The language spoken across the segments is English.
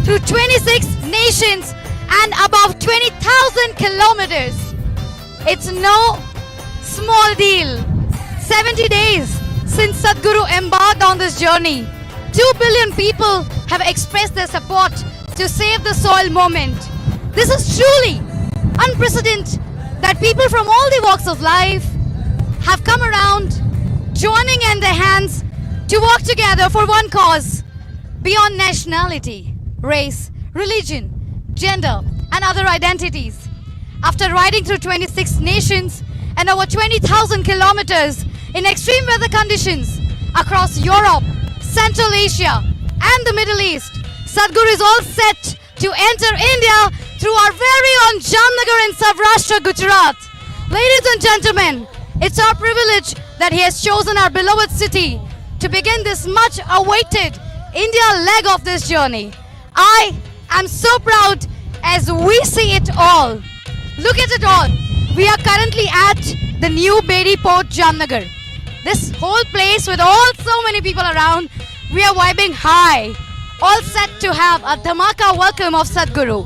through 26 nations and above 20,000 kilometers. It's no small deal. 70 days since Sadhguru embarked on this journey, 2 billion people have expressed their support to save the soil movement. This is truly unprecedented that people from all the walks of life have come around, joining in their hands to work together for one cause beyond nationality, race, religion, gender, and other identities. After riding through 26 nations and over 20,000 kilometers in extreme weather conditions across Europe, Central Asia, and the Middle East, Sadhguru is all set to enter India through our very own Jamnagar in Saurashtra, Gujarat. Ladies and gentlemen, it's our privilege that he has chosen our beloved city to begin this much awaited India leg of this journey. I am so proud as we see it all. Look at it all. We are currently at the new Bedi Port, Jamnagar. This whole place with so many people around, we are vibing high. All set to have a dhamaka welcome of Sadhguru.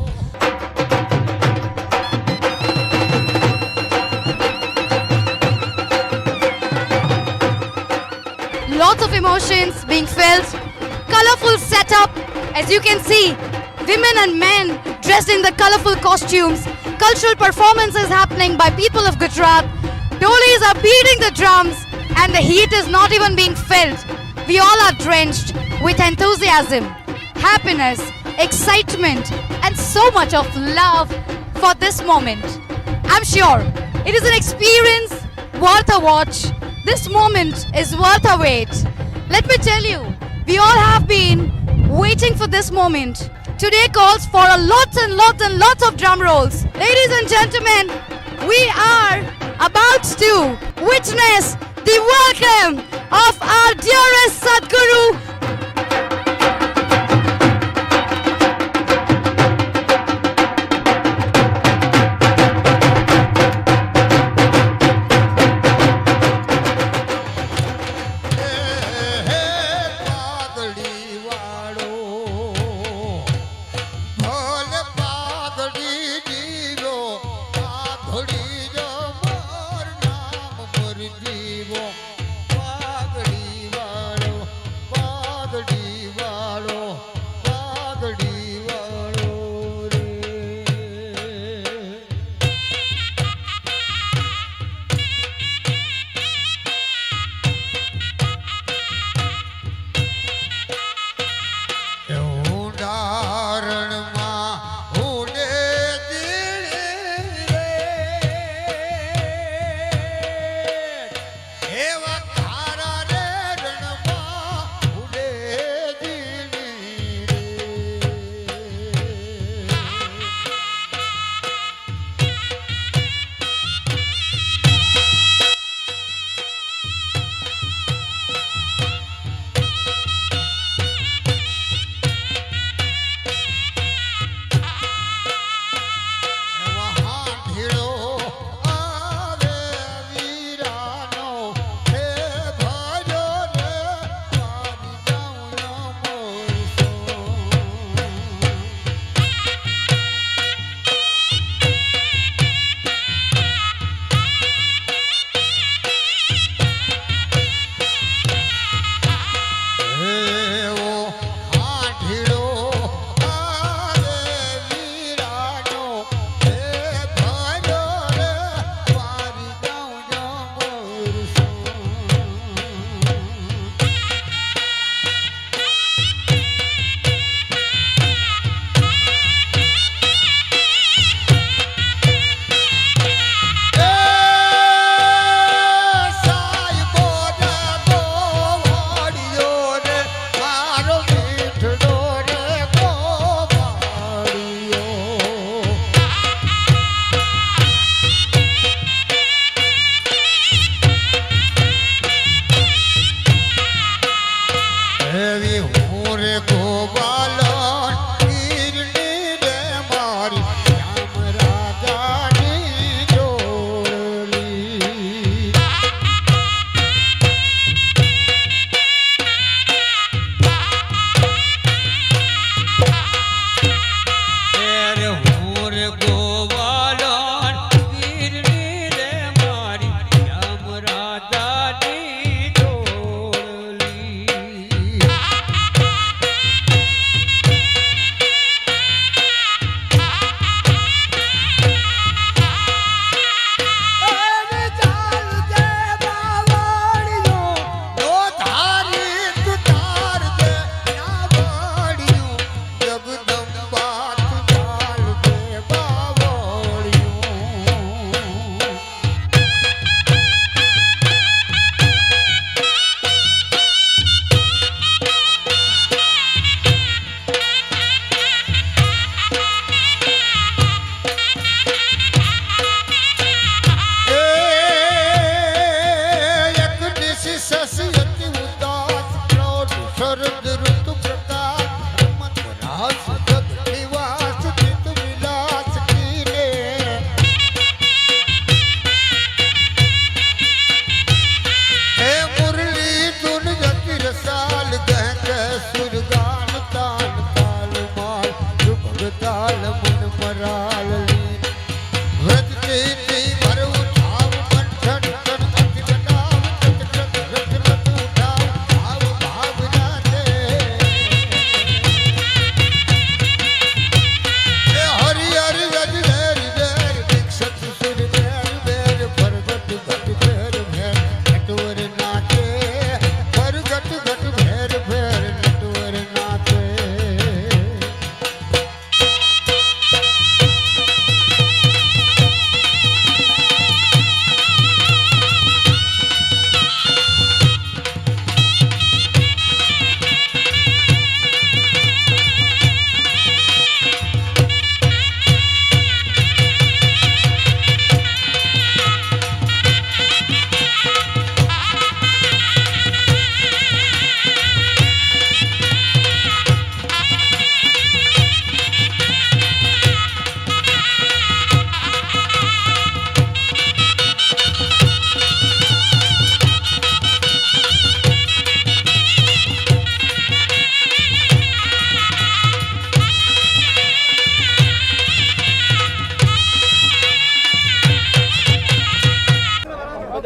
Lots of emotions being felt, colorful setup. As you can see, women and men dressed in the colorful costumes, cultural performances happening by people of Gujarat. Dolis are beating the drums and the heat is not even being felt. We all are drenched with enthusiasm, happiness, excitement, and so much of love for this moment. I'm sure it is an experience worth a watch. This moment is worth a wait. Let me tell you, we all have been waiting for this moment. Today calls for a lots and lots of drum rolls. Ladies and gentlemen, we are about to witness the welcome of our dearest Sadhguru.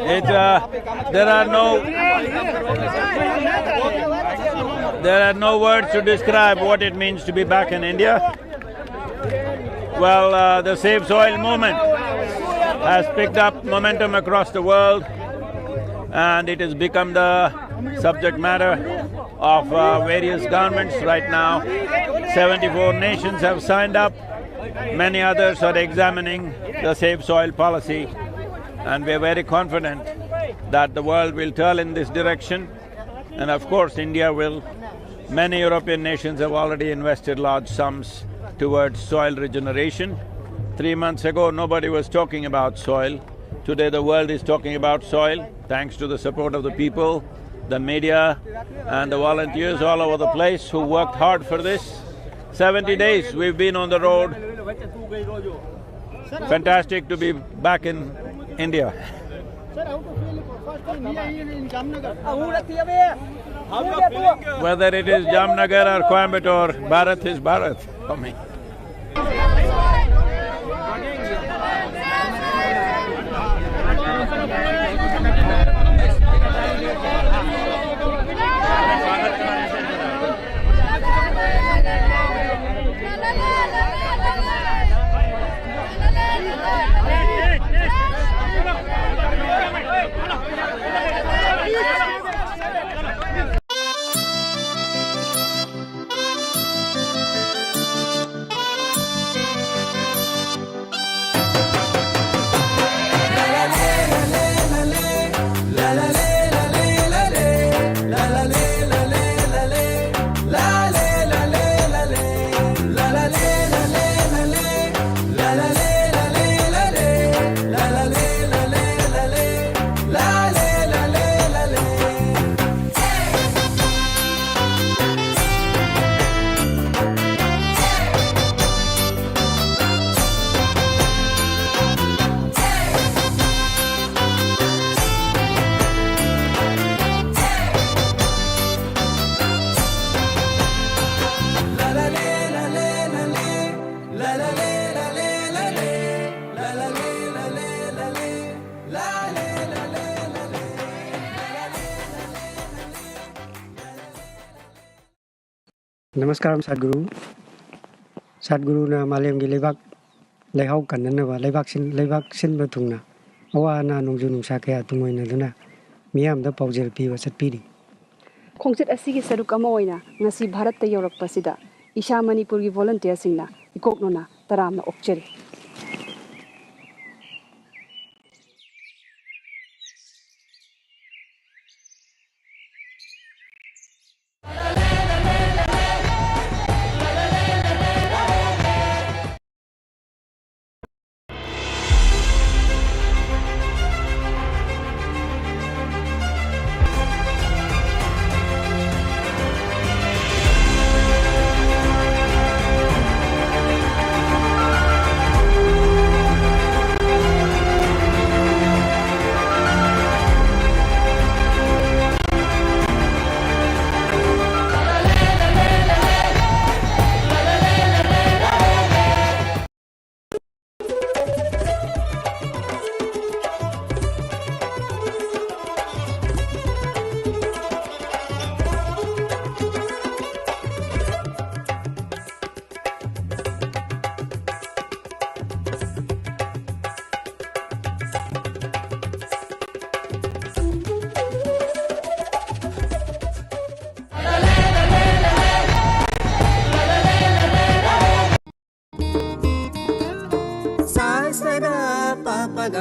There are no words to describe what it means to be back in India. Well, the Save Soil movement has picked up momentum across the world, and it has become the subject matter of various governments right now. 74 nations have signed up, many others are examining the Save Soil policy, and we are very confident that the world will turn in this direction, and of course India will. Many European nations have already invested large sums towards soil regeneration. 3 months ago, nobody was talking about soil. Today the world is talking about soil, thanks to the support of the people, the media and the volunteers all over the place who worked hard for this. 70 days we've been on the road. Fantastic to be back in India. Whether it is Jamnagar or Coimbatore, Bharat is Bharat for me. Namaskaram Sadhguru. Sadhguru na malem gi lebak leihau kan na wa lebak sin batung na awa na nongju nung sa kaya tumoy na duna miyam da paujel pi wa sat pi di khongchit asigi saruk ama oina ngasi bharat ta yorak pasida isha manipur gi volunteer singna ikokno na taram na okcheri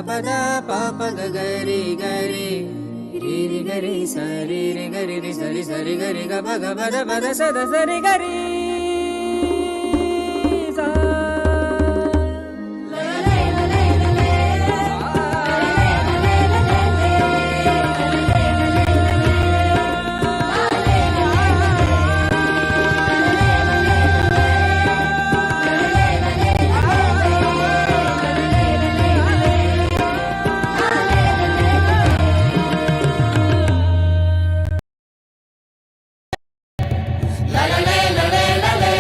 Pada papa gari gari ri gari sari ri gari ri sari sari gari ga ba pada pada sada sari gari la la la la la la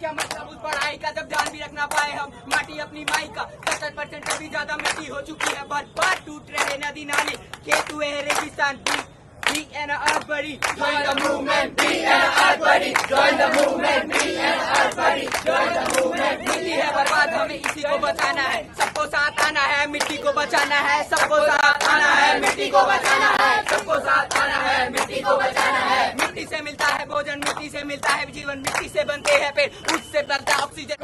क्या मतलब उस पढ़ाई का जब ध्यान भी रखना पाए हम। माटी अपनी माई का 70% कभी ज्यादा मिट्टी हो चुकी है बर्बाद। टूट रहे नदी नाले, खेत हुए है रेगिस्तान। Be an earth buddy, join the movement. Be an earth buddy, join the movement. Be an earth buddy, join the movement. मिट्टी है बर्बाद, हमें इसी को बचाना है। सबको साथ आना है, मिट्टी को बचाना है। सबको साथ आना है, मिट्टी को बचाना है। सबको साथ आना है, मिट्टी को बचाना है। मिट्टी से मिलता है भोजन, मिट्टी से मिलता है जीवन, मिट्टी से बनते हैं पेड़, उससे बनता है ऑक्सीजन।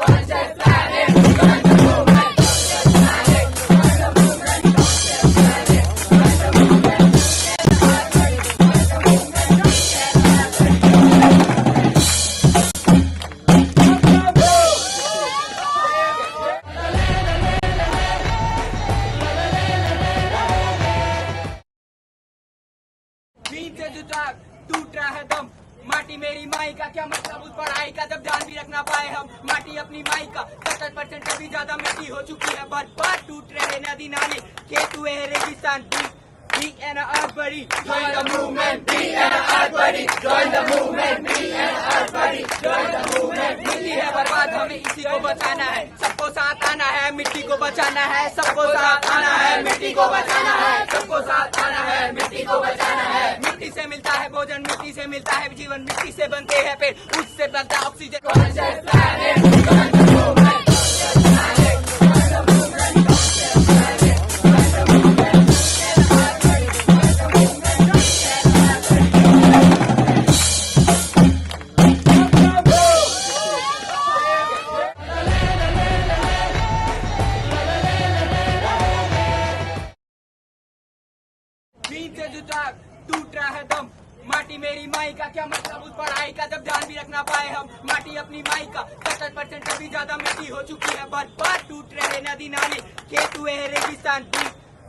टूट रहा है दम, माटी मेरी माई का क्या मतलब उस पढ़ाई का जब ध्यान भी रखना पाए हम। माटी अपनी माई का 70% कभी ज्यादा मिट्टी हो चुकी है बर्बाद। टूट रहे नदी नाले, खेत हुए है रेगिस्तान। Be an earth buddy, join the movement. Be an earth buddy, join the movement. Be an earth buddy, join the movement. मिट्टी है बर्बाद, हमें इसी को बचाना है। सबको साथ आना है, मिट्टी को बचाना है। सबको साथ आना है, मिट्टी को बचाना है। सबको साथ आना है, मिट्टी को बचाना है। मिट्टी से मिलता है भोजन, मिट्टी से मिलता है जीवन, मिट्टी से बनते हैं पेड़, उससे बनता है ऑक्सीजन। टूट रहा है दम, माटी मेरी माई का क्या मतलब उस पढ़ाई का जब ध्यान भी रखना पाए हम। माटी अपनी माई का 70% कभी ज्यादा मिट्टी हो चुकी है बर्बाद। टूट रहे नदी नाले, खेत हुए है रेगिस्तान।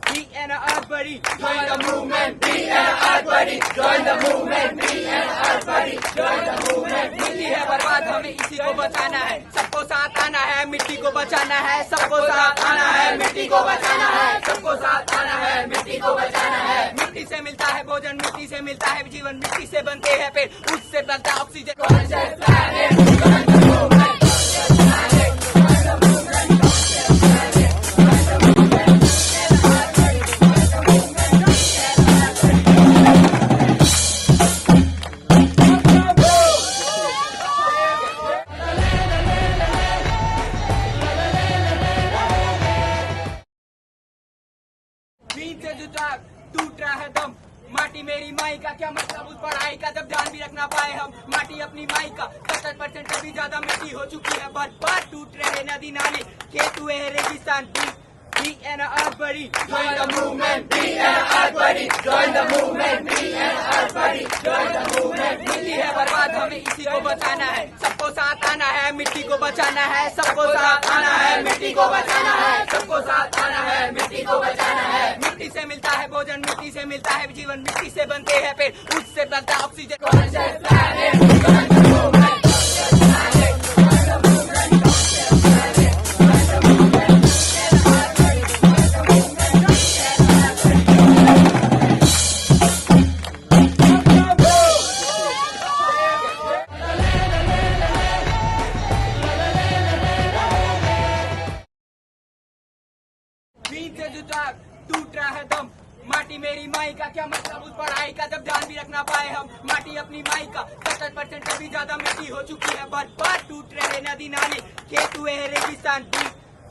Be an earth buddy, join the movement. Be an earth buddy, join the movement. Be an earth buddy, join the movement. मिट्टी है बर्बाद, हमें इसी को बचाना है। सबको साथ आना है, मिट्टी को बचाना है। सबको साथ आना है, मिट्टी को बचाना है। सबको साथ आना है, मिट्टी को बचाना है। मिट्टी से मिलता है भोजन, मिट्टी से मिलता है जीवन, मिट्टी से बनते हैं पेड़, उससे बनता है ऑक्सीजन। टूट रहा है दम, माटी मेरी माई का क्या मतलब उस पढ़ाई का जब ध्यान भी रखना पाए हम। माटी अपनी माई का 70% कभी ज्यादा मिट्टी हो चुकी है बर्बाद। टूट रहे नदी नाले, खेत हुए है रेगिस्तान। Be an earth buddy, join the movement. Be an earth buddy, join the movement. Be an earth buddy, join the movement. मिट्टी है बर्बाद, हमें इसी को बचाना है। सबको साथ आना है, मिट्टी को बचाना है। सबको साथ आना है, मिट्टी को बचाना है। सबको साथ आना है, मिट्टी को बचाना है। मिट्टी से मिलता है भोजन, मिट्टी से मिलता है जीवन, मिट्टी से बनते हैं पेड़, उससे बनता है ऑक्सीजन। टूट रहा है दम, माटी मेरी माई का क्या मतलब उस पढ़ाई का जब ध्यान भी रखना पाए हम। माटी अपनी माई का 70% कभी ज्यादा मिट्टी हो चुकी है बर्बाद। टूट रहे नदी नाले, खेत हुए है रेगिस्तान।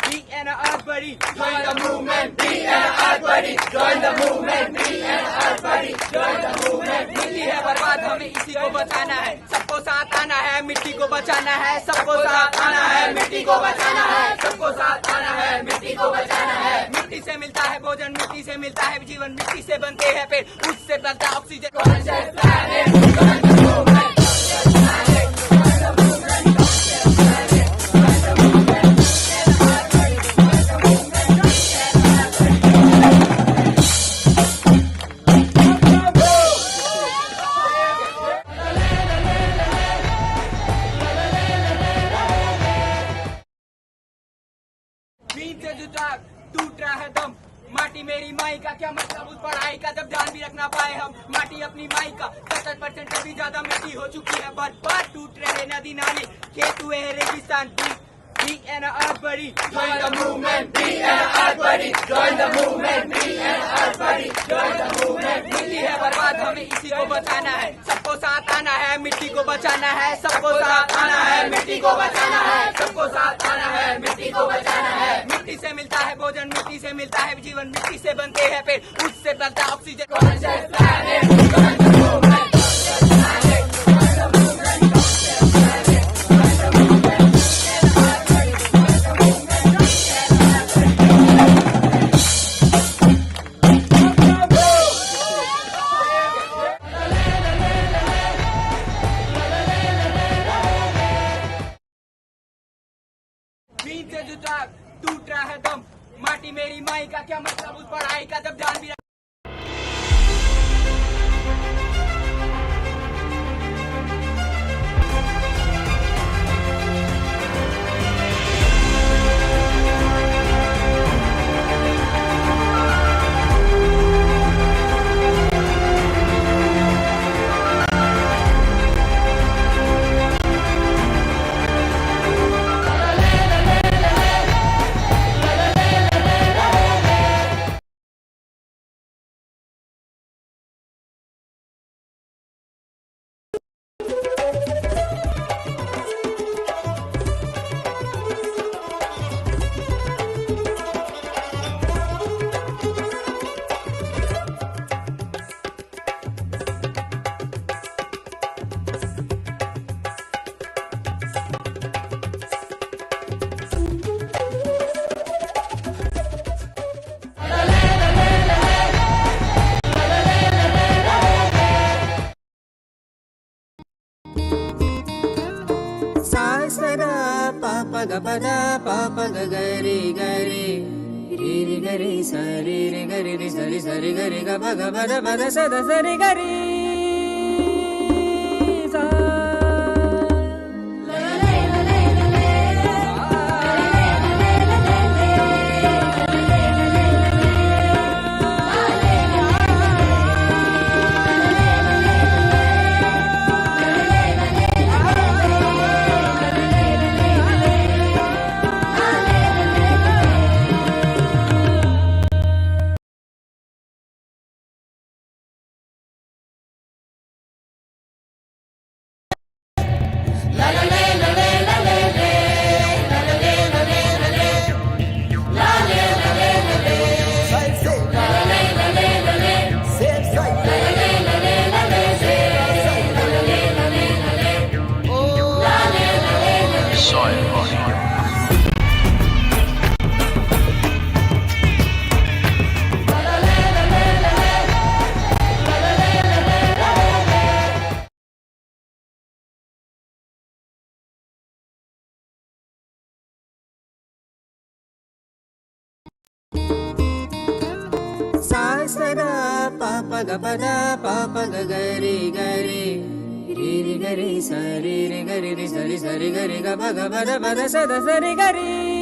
Be an earth buddy, join the movement. Be an earth buddy, join the movement. Be an earth buddy, join the movement. मिट्टी है बर्बाद, हमें इसी को बचाना है। सबको साथ आना है, मिट्टी को बचाना है। सबको साथ आना है, मिट्टी को बचाना है। सबको साथ आना है, मिट्टी को बचाना है। मिट्टी से मिलता है भोजन, मिट्टी से मिलता है जीवन, मिट्टी से बनते हैं पेड़, उससे बनता है ऑक्सीजन। टूट रहा है दम, माटी मेरी माई का क्या मतलब उस पढ़ाई का जब ध्यान भी रखना पाए हम माटी अपनी माई का 70% से भी ज्यादा मिट्टी हो चुकी है बर्बाद टूट रहे नदी नाले खेत हुए है रेगिस्तान Be an earth buddy, join the movement. Be an earth buddy, join the movement. Be an earth buddy, join the movement. मिट्टी है बर्बाद हमें इसी को बचाना है सबको साथ आना है मिट्टी को बचाना है सबको साथ आना है मिट्टी को बचाना है सबको साथ आना है मिट्टी को बचाना है मिट्टी से मिलता है भोजन मिट्टी से मिलता है जीवन मिट्टी से बनते हैं पेड़ उससे बनता है ऑक्सीजन से जुटा टूट रहा है दम माटी मेरी माई का क्या मतलब उस पढ़ाई का जब ध्यान भी पदा पाप गरी गरी री गरी सरी रे गरी रे सरी सरी गरी ग पग पद पद सद सरी गरी सदा पाप पदा पाप गरी गरी री गरी सरी रे गरी रे सरी सरी गरी ग पग पद पद सद सरी गरी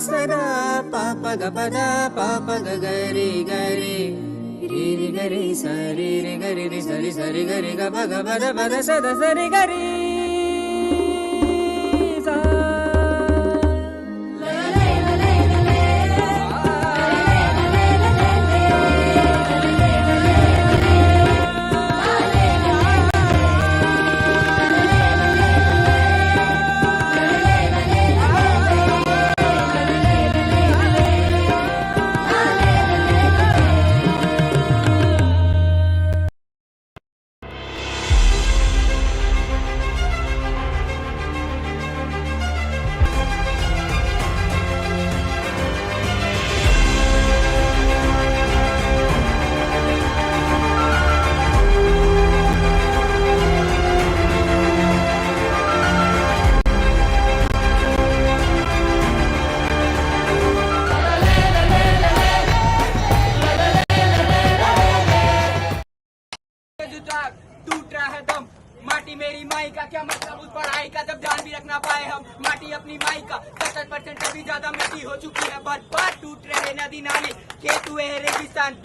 सदा पाप पदा पाप गरी गरी री गरी सरी रे गरी रे सरी सरी गरी ग पग पद पद सद सरी गरी पाए हम। माटी अपनी माई का 70% से भी ज्यादा मिट्टी हो चुकी है बर्बाद। टूट रहे नदी नाले, खेत हुए हैं रेगिस्तान।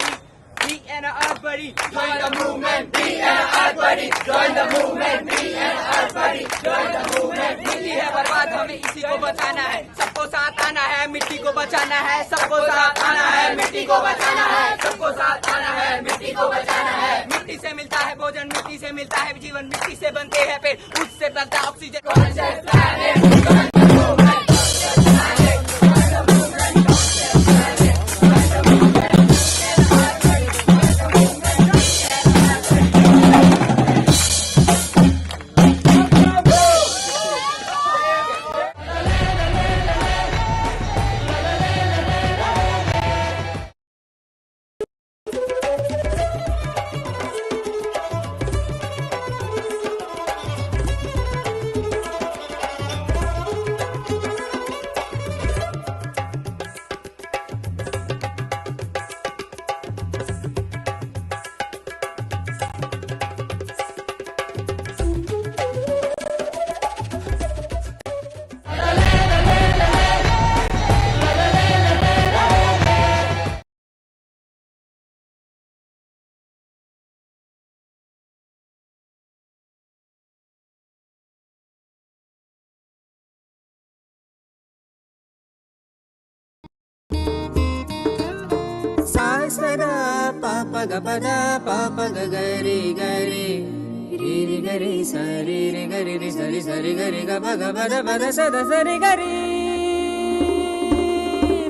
Be an earth buddy, join the movement. Be an earth buddy, join the movement. Be an earth buddy, join the movement. मिट्टी है बर्बाद, हमें इसी को बचाना है। सबको साथ आना है, मिट्टी को बचाना है। सबको साथ आना है, मिट्टी को बचाना है। सबको साथ आना है, मिट्टी को बचाना है। मिट्टी से मिलता है भोजन, मिट्टी से मिलता है जीवन, मिट्टी से बनते हैं पेड़, उससे बनता है oxygen. Conscious planet, join the movement. Sada papa ga pada papa ga gari gari ri ri gari sa ri ri gari ri sa ri gari ga pada pada sada sa ri gari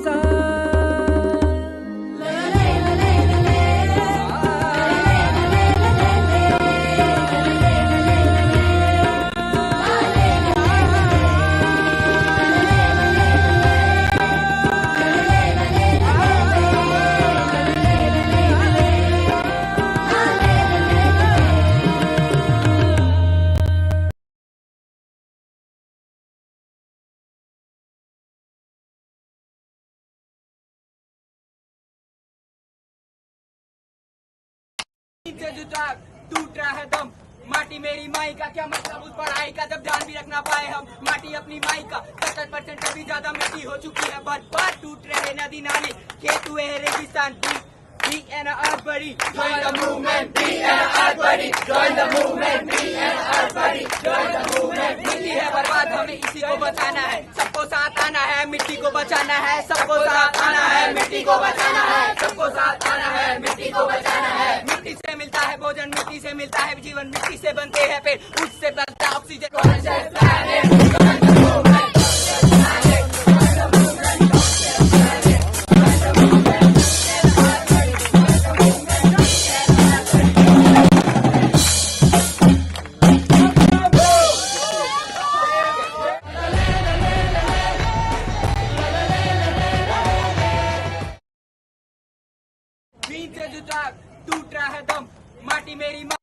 sa. से जुटा टूट रहा है दम, माटी मेरी माई का क्या मतलब उस पढ़ाई का जब ध्यान भी रखना पाए हम। माटी अपनी माई का 70% से भी ज्यादा मिट्टी हो चुकी है बर्बाद। टूट रहे नदी नाले, खेत हुए हैं रेगिस्तान। Be an earth buddy, join the movement. Be an earth buddy, join the movement. Be an earth buddy, join the movement. मिट्टी है बर्बाद, हमें इसी को बचाना है। सबको साथ आना है, मिट्टी को बचाना है। सबको साथ आना है, मिट्टी को बचाना है। सबको साथ आना है, मिट्टी को बचाना है। मिट्टी से मिलता है भोजन, मिट्टी से मिलता है जीवन, मिट्टी से बनते हैं पेड़, उससे बनता है oxygen. Conscious planet, join the movement. से जुटा टूट रहा है दम, माटी मेरी माँ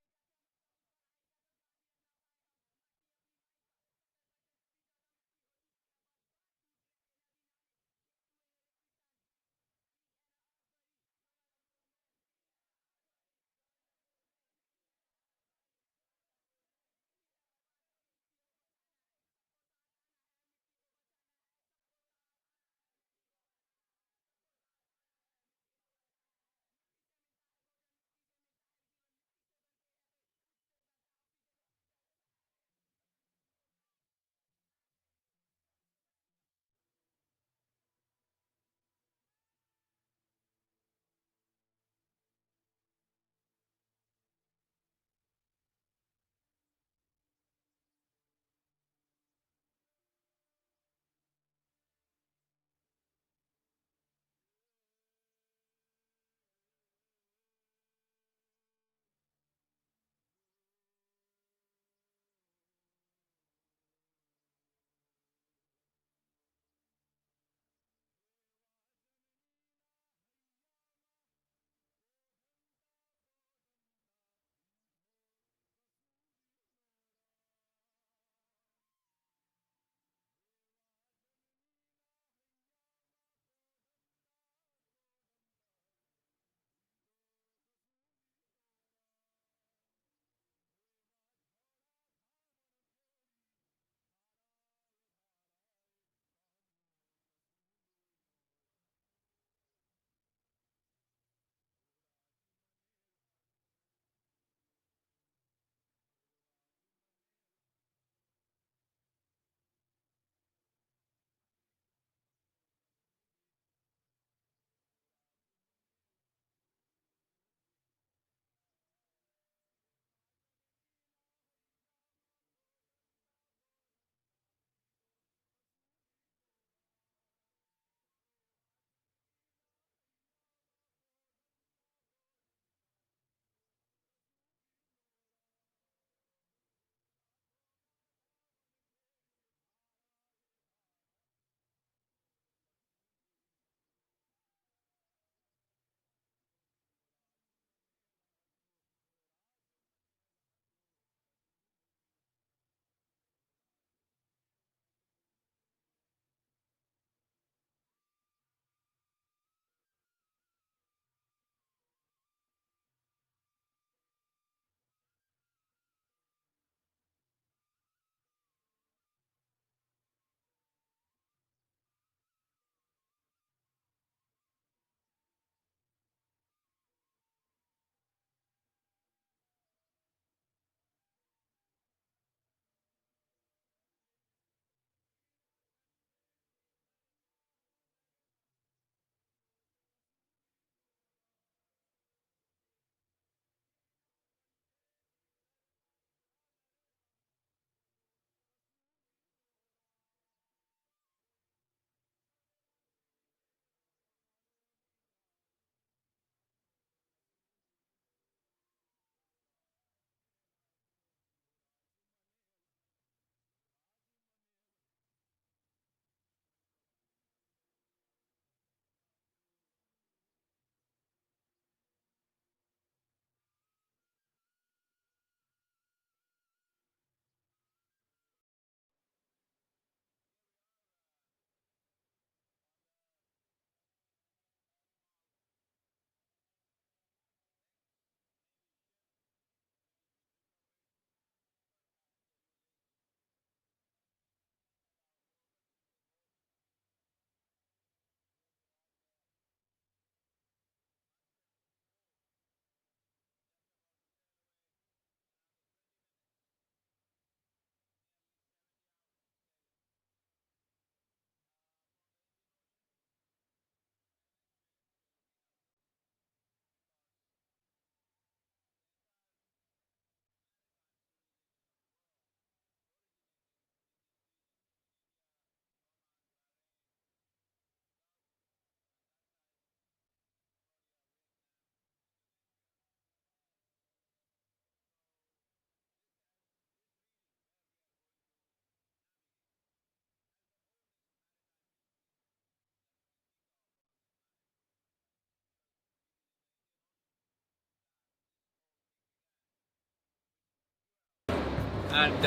and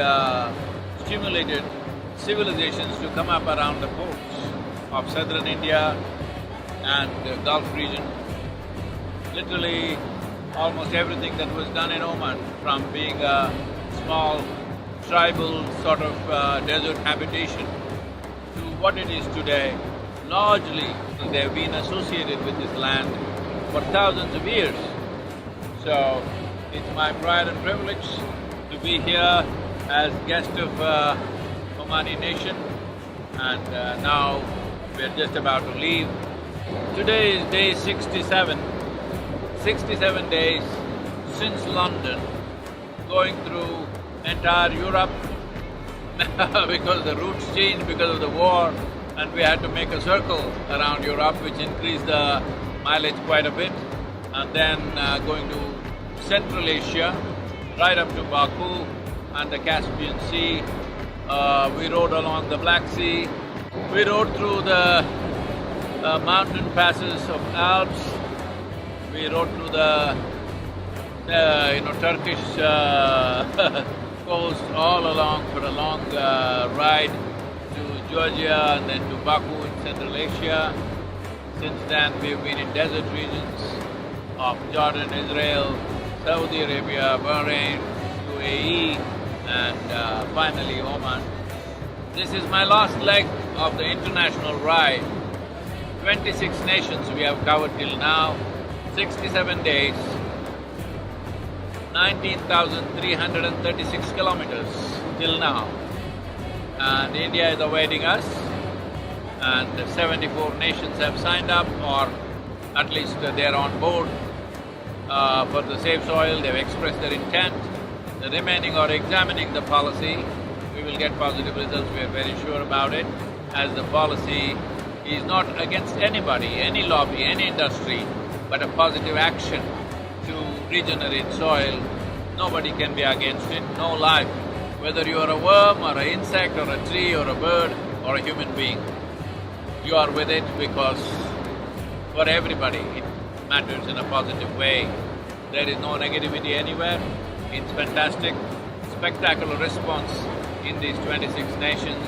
stimulated civilizations to come up around the ports of southern India and the Gulf region. Literally, almost everything that was done in Oman, from being a small tribal sort of desert habitation to what it is today, largely they've been associated with this land for thousands of years. So, it's my pride and privilege to be here as guest of Omani nation, and now we're just about to leave. Today is day 67. 67 days since London, going through entire Europe because the routes changed because of the war, and we had to make a circle around Europe, which increased the mileage quite a bit, and then going to Central Asia, right up to Baku and the Caspian Sea. We rode along the Black Sea, we rode through the mountain passes of Alps, we rode through the Turkish coast all along for a long ride to Georgia and then to Baku in Central Asia. Since then, we've been in desert regions of Jordan, Israel, Saudi Arabia, Bahrain, UAE, and finally Oman. This is my last leg of the international ride. 26 nations we have covered till now, 67 days, 19,336 kilometers till now. And India is awaiting us, and 74 nations have signed up, or at least they're on board for the Safe Soil. They've expressed their intent. The remaining are examining the policy. We will get positive results, we are very sure about it, as the policy is not against anybody, any lobby, any industry, but a positive action to regenerate soil. Nobody can be against it, no life, whether you are a worm or an insect or a tree or a bird or a human being. You are with it because for everybody it matters in a positive way. There is no negativity anywhere. It's fantastic, spectacular response in these 26 nations.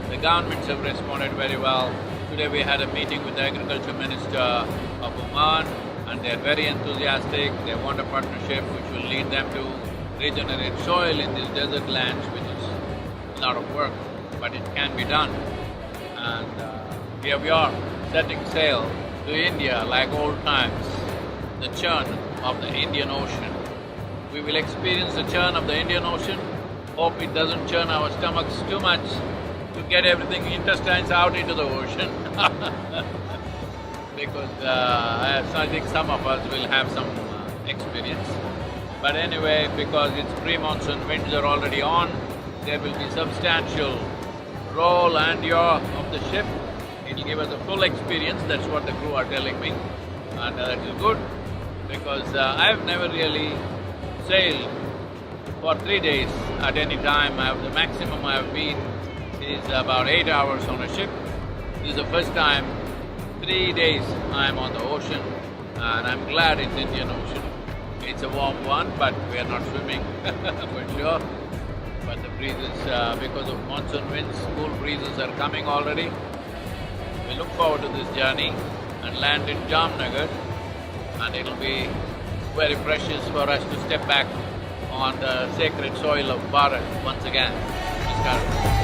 The governments have responded very well. Today we had a meeting with the Agriculture Minister of Oman, and they're very enthusiastic. They want a partnership which will lead them to regenerate soil in these desert lands, which is a lot of work, but it can be done. And here we are, setting sail to India like old times, the churn of the Indian Ocean. We will experience the churn of the Indian Ocean. Hope it doesn't churn our stomachs too much to get everything, intestines out into the ocean. Because I think some of us will have some experience. But anyway, because it's pre-monsoon, winds are already on, there will be substantial roll and yaw of the ship. It'll give us a full experience, that's what the crew are telling me. And that is good, because I've never really sailed for 3 days at any time. The maximum I've been is about 8 hours on a ship. This is the first time 3 days I'm on the ocean, and I'm glad it's Indian Ocean. It's a warm one, but we are not swimming for sure. But the breezes, because of monsoon winds, cool breezes are coming already. We look forward to this journey and land in Jamnagar, and it'll be very precious for us to step back on the sacred soil of Bharat once again. Namaskar.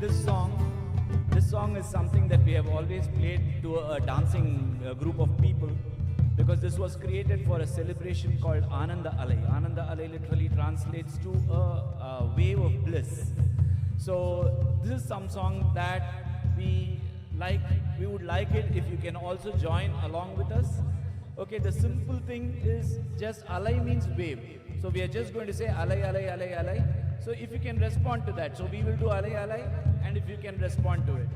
This song is something that we have always played to a dancing group of people, because this was created for a celebration called Ananda Alai. Ananda Alai literally translates to a wave of bliss. So this is some song that we like. We would like it if you can also join along with us. Okay, the simple thing is just Alai means wave. So we are just going to say Alai, Alai, Alai, Alai. So if you can respond to that. So we will do Alai, Alai, and if you can respond to it.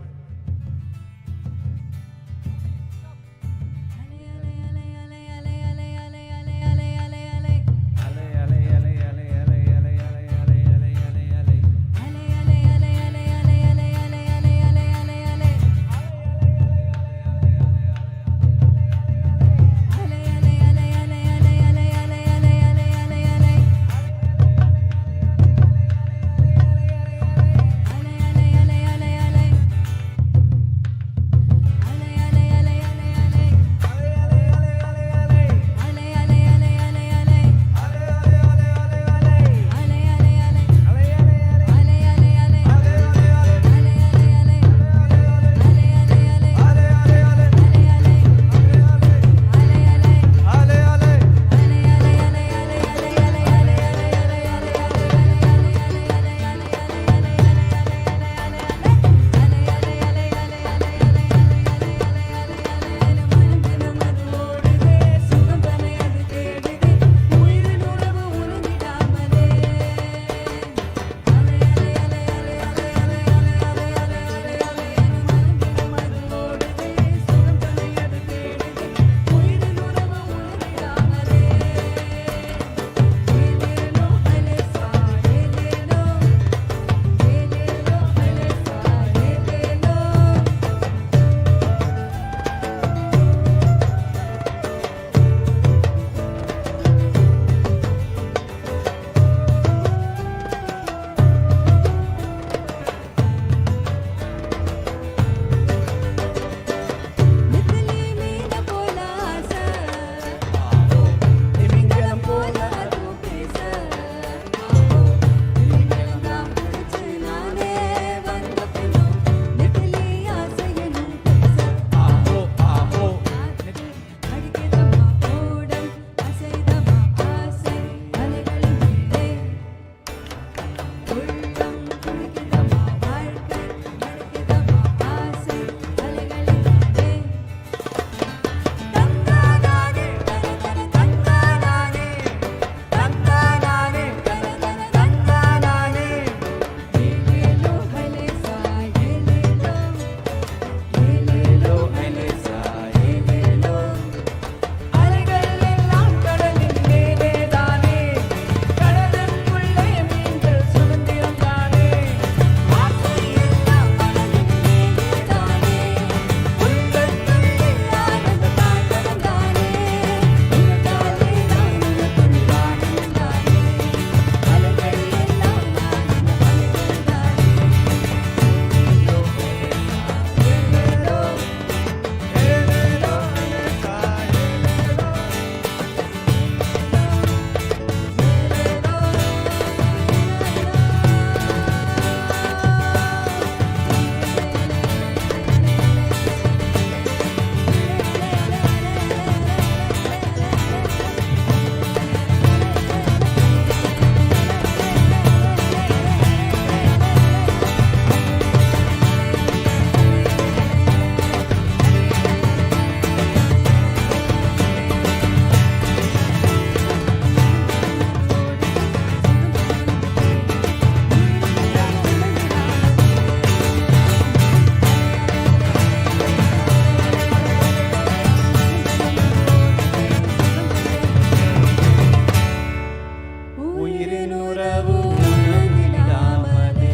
વીરનું રવું નંદીડામલે.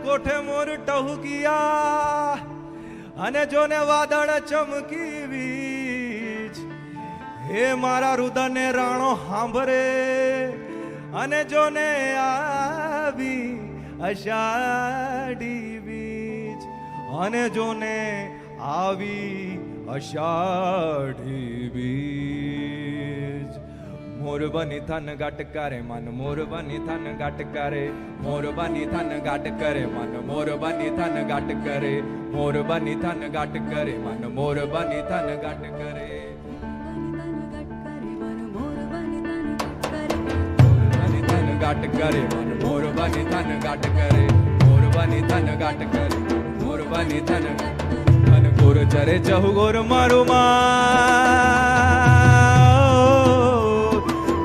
કોઠે મોર ટહુકિયા અને જોને વાદળ ચમકી વીજ. હે મારા રુદને રાણો સાંભરે અને જોને આવી અષાઢી બીજ. અને જોને આવી અષાઢી બીજ. મોર બની થન ગાટ કરે મન મોર બની થન ગાટ કરે. મોર બની થન ગાટ કરે મન મોર બની થન ગાટ કરે. મોર બની થન ગાટ કરે મન મોર બની થન ગાટ કરે. મોર બની થન ગાટ કરે મન મોર બની થન ગાટ કરે. મોર બની થન ગાટ કરે મોર બની થન મન ગોર ચરે જહુ ગોર મારું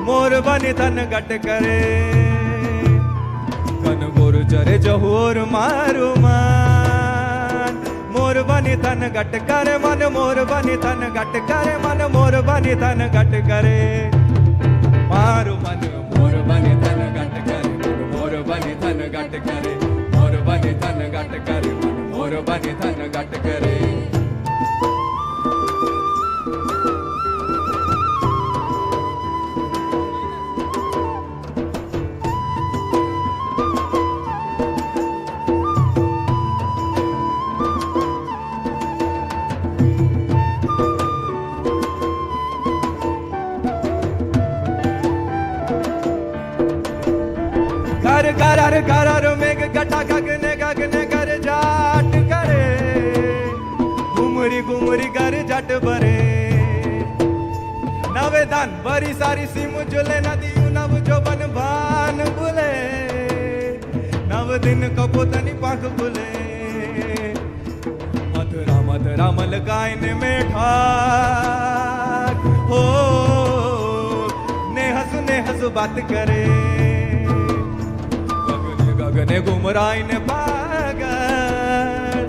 મોર બની થન ગટ કરે. કન ગોર ચરે જહોર મારું માન. મોર બની થન ગટ કરે મન મોર બની થન ગટ કરે મન મોર બની થન ગટ કરે. મારું મન મોર બની થન ગટ કરે મોર બની થન ગટ કરે. મોર બની થન ગટ કરે મન મોર બની થન ગટ કરે. कर कर मेघ गटा गगने गगने कर जाट करे. घुमरी घुमरी कर जट बरे. नवे दान बरी सारी सिम जुले नदियों नव जोबन भान बुले. नव दिन कपोतनी पाख बुले. मधुरा मधुरा मल गायन में ठाक हो. ने हसु बात करे. गगने घुमराई ने पागल.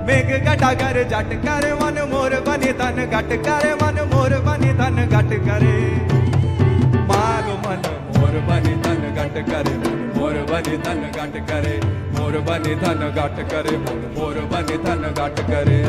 मेघ गटा कर जट करे मन मोर बनी तन गट करे मन मोर बनी तन गट करे. मारो मन मोर बनी तन गट करे मन मोर बनी तन गट करे. मोर बनी तन गट करे मन मोर बनी तन गट करे.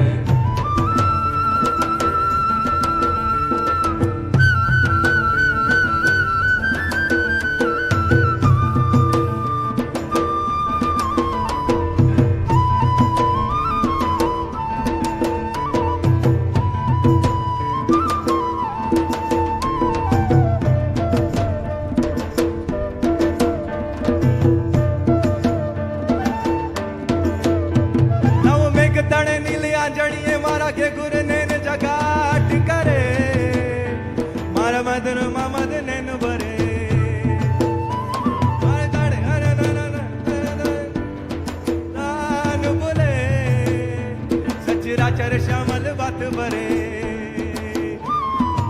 श्यामल बात बरे.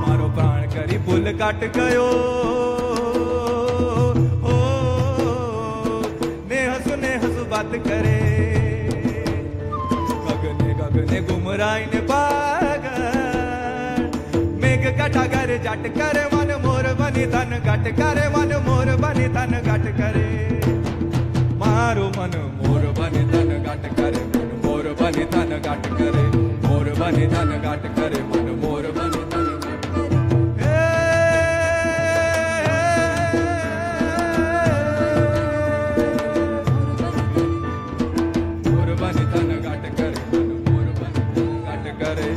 मारो प्राण करी पुल काट गयो. हो ने हसु बात करे. गगने गगने घुमराई ने पागल. मेघ गटा कर जट करे मन मोर बनी तन गट करे मन मोर बनी तन गट करे. मारो मन मोर बनी तन गट करे मन मोर बनी तन गट करे. मोर बनी तन गट करे मन मोर बनी तन गट करे. मोर बनी तन गट करे मन मोर बनी तन गट करे.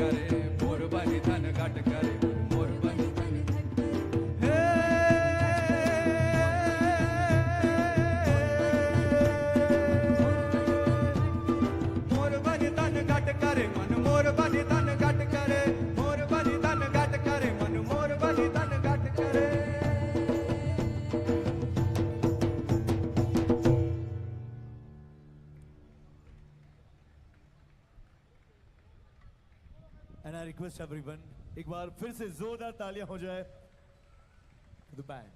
करे मोर बनी धन घट करे मोर बनी धन मोर बनी धन घट करे मन मोर बनी धन घट करे मोर बनी धन घट करे मन मोर बनी धन घट करे And I request everyone, एक बार फिर से जोरदार तालियां हो जाए for the band.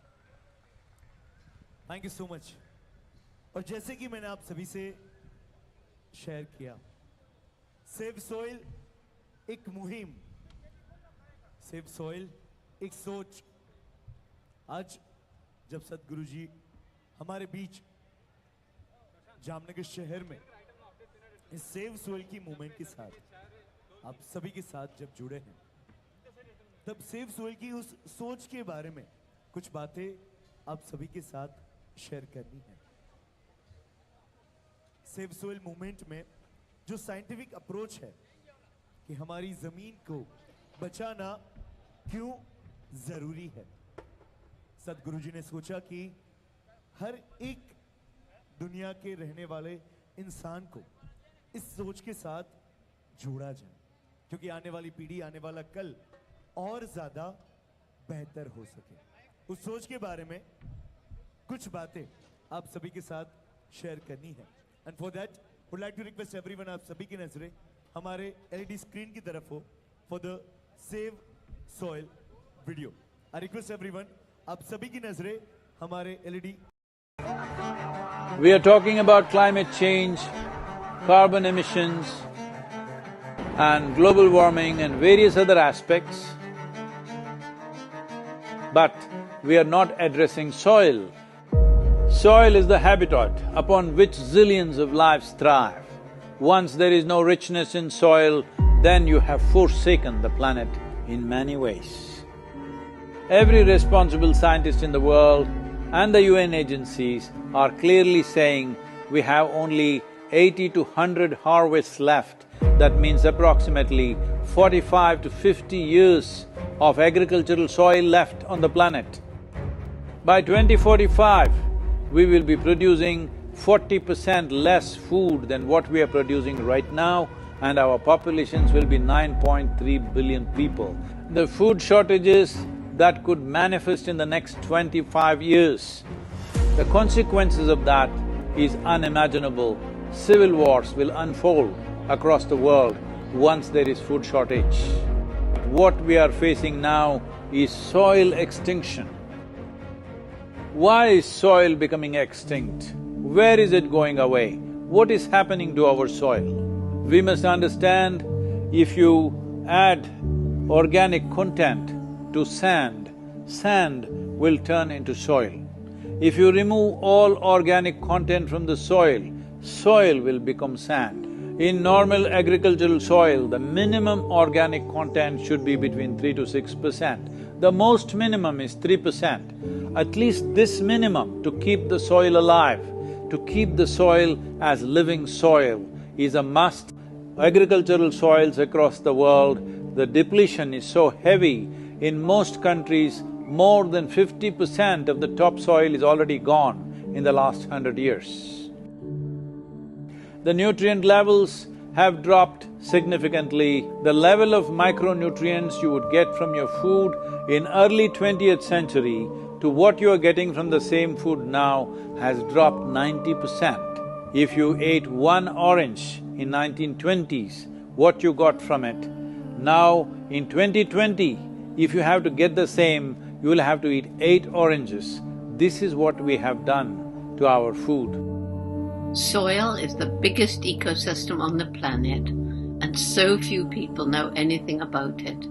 Thank you so much. और जैसे कि मैंने आप सभी से शेयर किया, सेव सॉइल एक मुहिम, सेव सॉइल एक सोच। आज जब सदगुरु जी हमारे बीच जामनगर शहर में इस सेव सॉइल की मूवमेंट के साथ आप सभी के साथ जब जुड़े हैं, तब सेव सॉइल की उस सोच के बारे में कुछ बातें आप सभी के साथ शेयर करनी है। सेव सॉइल मूवमेंट में जो साइंटिफिक अप्रोच है कि हमारी जमीन को बचाना क्यों जरूरी है, सदगुरु जी ने सोचा कि हर एक दुनिया के रहने वाले इंसान को इस सोच के साथ जोड़ा जाए, क्योंकि आने वाली पीढ़ी, आने वाला कल और ज्यादा बेहतर हो सके। उस सोच के बारे में कुछ बातें आप सभी के साथ शेयर करनी है। And for that would like to request everyone, आप सभी की नजरें हमारे एलईडी स्क्रीन की तरफ हो for the save soil video. I request everyone, आप सभी की नजरें हमारे LED. We are talking about climate change, carbon emissions, and global warming and various other aspects, but we are not addressing soil. Soil is the habitat upon which zillions of lives thrive. Once there is no richness in soil, then you have forsaken the planet in many ways. Every responsible scientist in the world and the UN agencies are clearly saying we have only 80 to 100 harvests left. That means approximately 45 to 50 years of agricultural soil left on the planet. By 2045, we will be producing 40% less food than what we are producing right now, and our populations will be 9.3 billion people. The food shortages that could manifest in the next 25 years, the consequences of that is unimaginable. Civil wars will unfold across the world once there is food shortage. What we are facing now is soil extinction. Why is soil becoming extinct? Where is it going away? What is happening to our soil? We must understand, if you add organic content to sand, sand will turn into soil. If you remove all organic content from the soil, soil will become sand. In normal agricultural soil, the minimum organic content should be between 3 to 6%. The most minimum is 3%. At least this minimum to keep the soil alive, to keep the soil as living soil is a must. Agricultural soils across the world, the depletion is so heavy, in most countries, more than 50% of the topsoil is already gone in the last 100 years. The nutrient levels have dropped significantly. The level of micronutrients you would get from your food in early 20th century to what you are getting from the same food now has dropped 90%. If you ate one orange in 1920s, what you got from it, now in 2020, if you have to get the same, you will have to eat 8 oranges. This is what we have done to our food. Soil is the biggest ecosystem on the planet, and so few people know anything about it.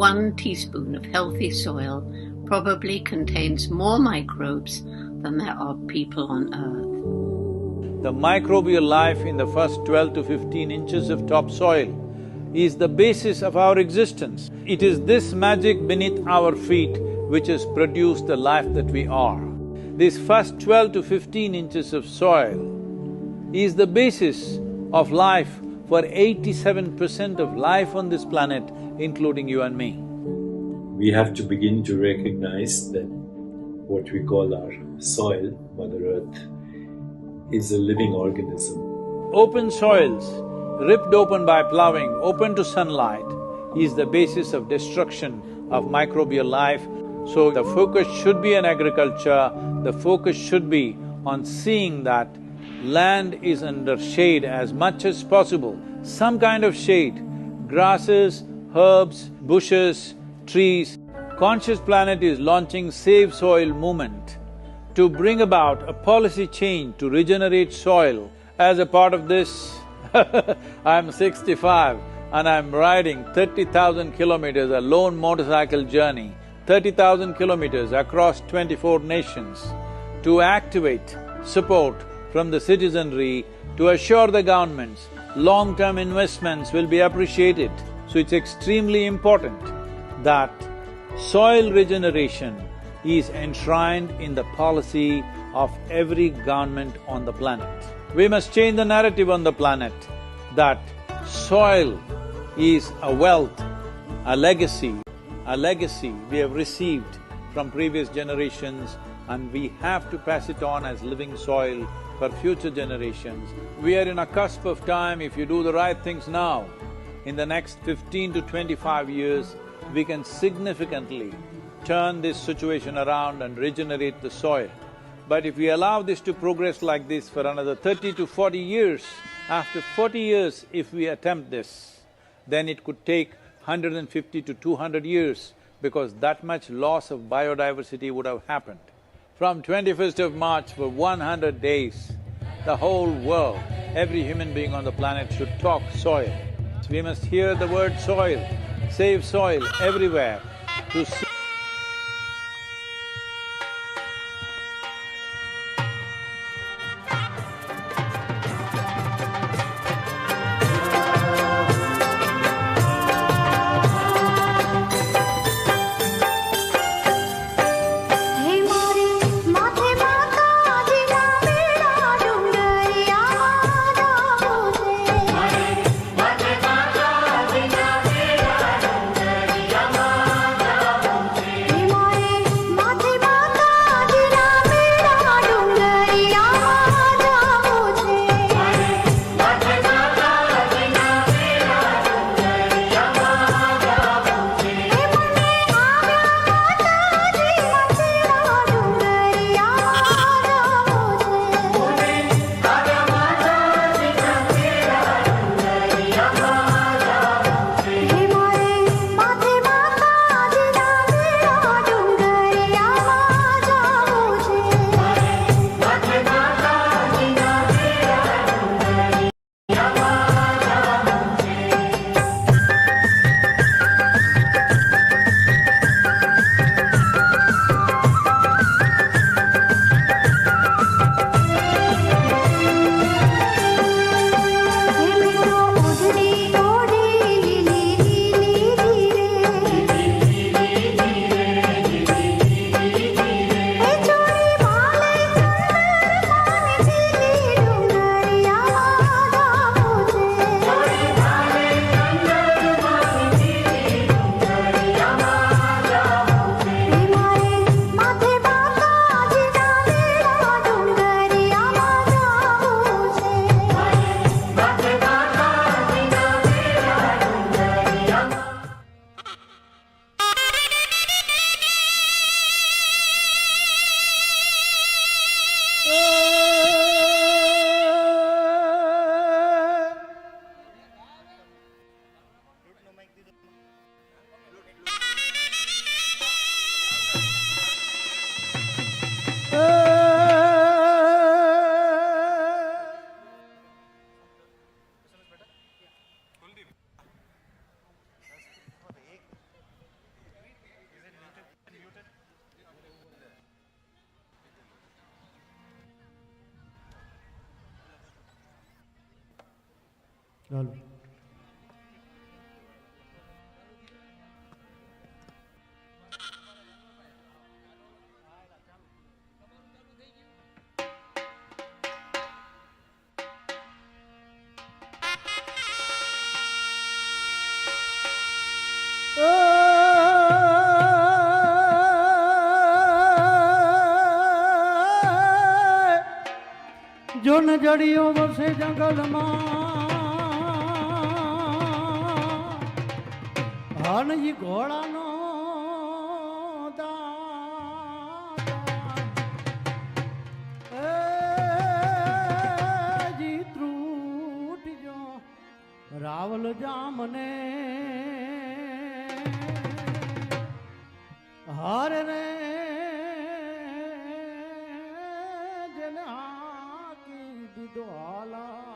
1 teaspoon of healthy soil probably contains more microbes than there are people on Earth. The microbial life in the first 12 to 15 inches of topsoil is the basis of our existence. It is this magic beneath our feet which has produced the life that we are. This first 12 to 15 inches of soil is the basis of life for 87% of life on this planet, including you and me. We have to begin to recognize that what we call our soil, Mother Earth, is a living organism. Open soils, ripped open by ploughing, open to sunlight, is the basis of destruction of microbial life. So the focus should be on agriculture, the focus should be on seeing that land is under shade as much as possible, some kind of shade, grasses, herbs, bushes, trees. Conscious Planet is launching Save Soil movement to bring about a policy change to regenerate soil. As a part of this, I'm 65 and I'm riding 30,000 kilometers, a lone motorcycle journey, 30,000 kilometers across 24 nations to activate support from the citizenry to assure the governments long-term investments will be appreciated. So it's extremely important that soil regeneration is enshrined in the policy of every government on the planet. We must change the narrative on the planet that soil is a wealth, a legacy we have received from previous generations, and we have to pass it on as living soil for future generations. We are in a cusp of time. If you do the right things now, in the next 15 to 25 years, we can significantly turn this situation around and regenerate the soil. But if we allow this to progress like this for another 30 to 40 years, after 40 years if we attempt this, then it could take 150 to 200 years, because that much loss of biodiversity would have happened. From 21st of March for 100 days, the whole world, every human being on the planet should talk soil. We must hear the word soil, save soil everywhere to see. Lalu. વન જડિયો વસે જંગલમાં હનજી ઘોડાનો જી ત્રુટજો રાવલ જામને હાર રે જેને હાકી દીધો હાલા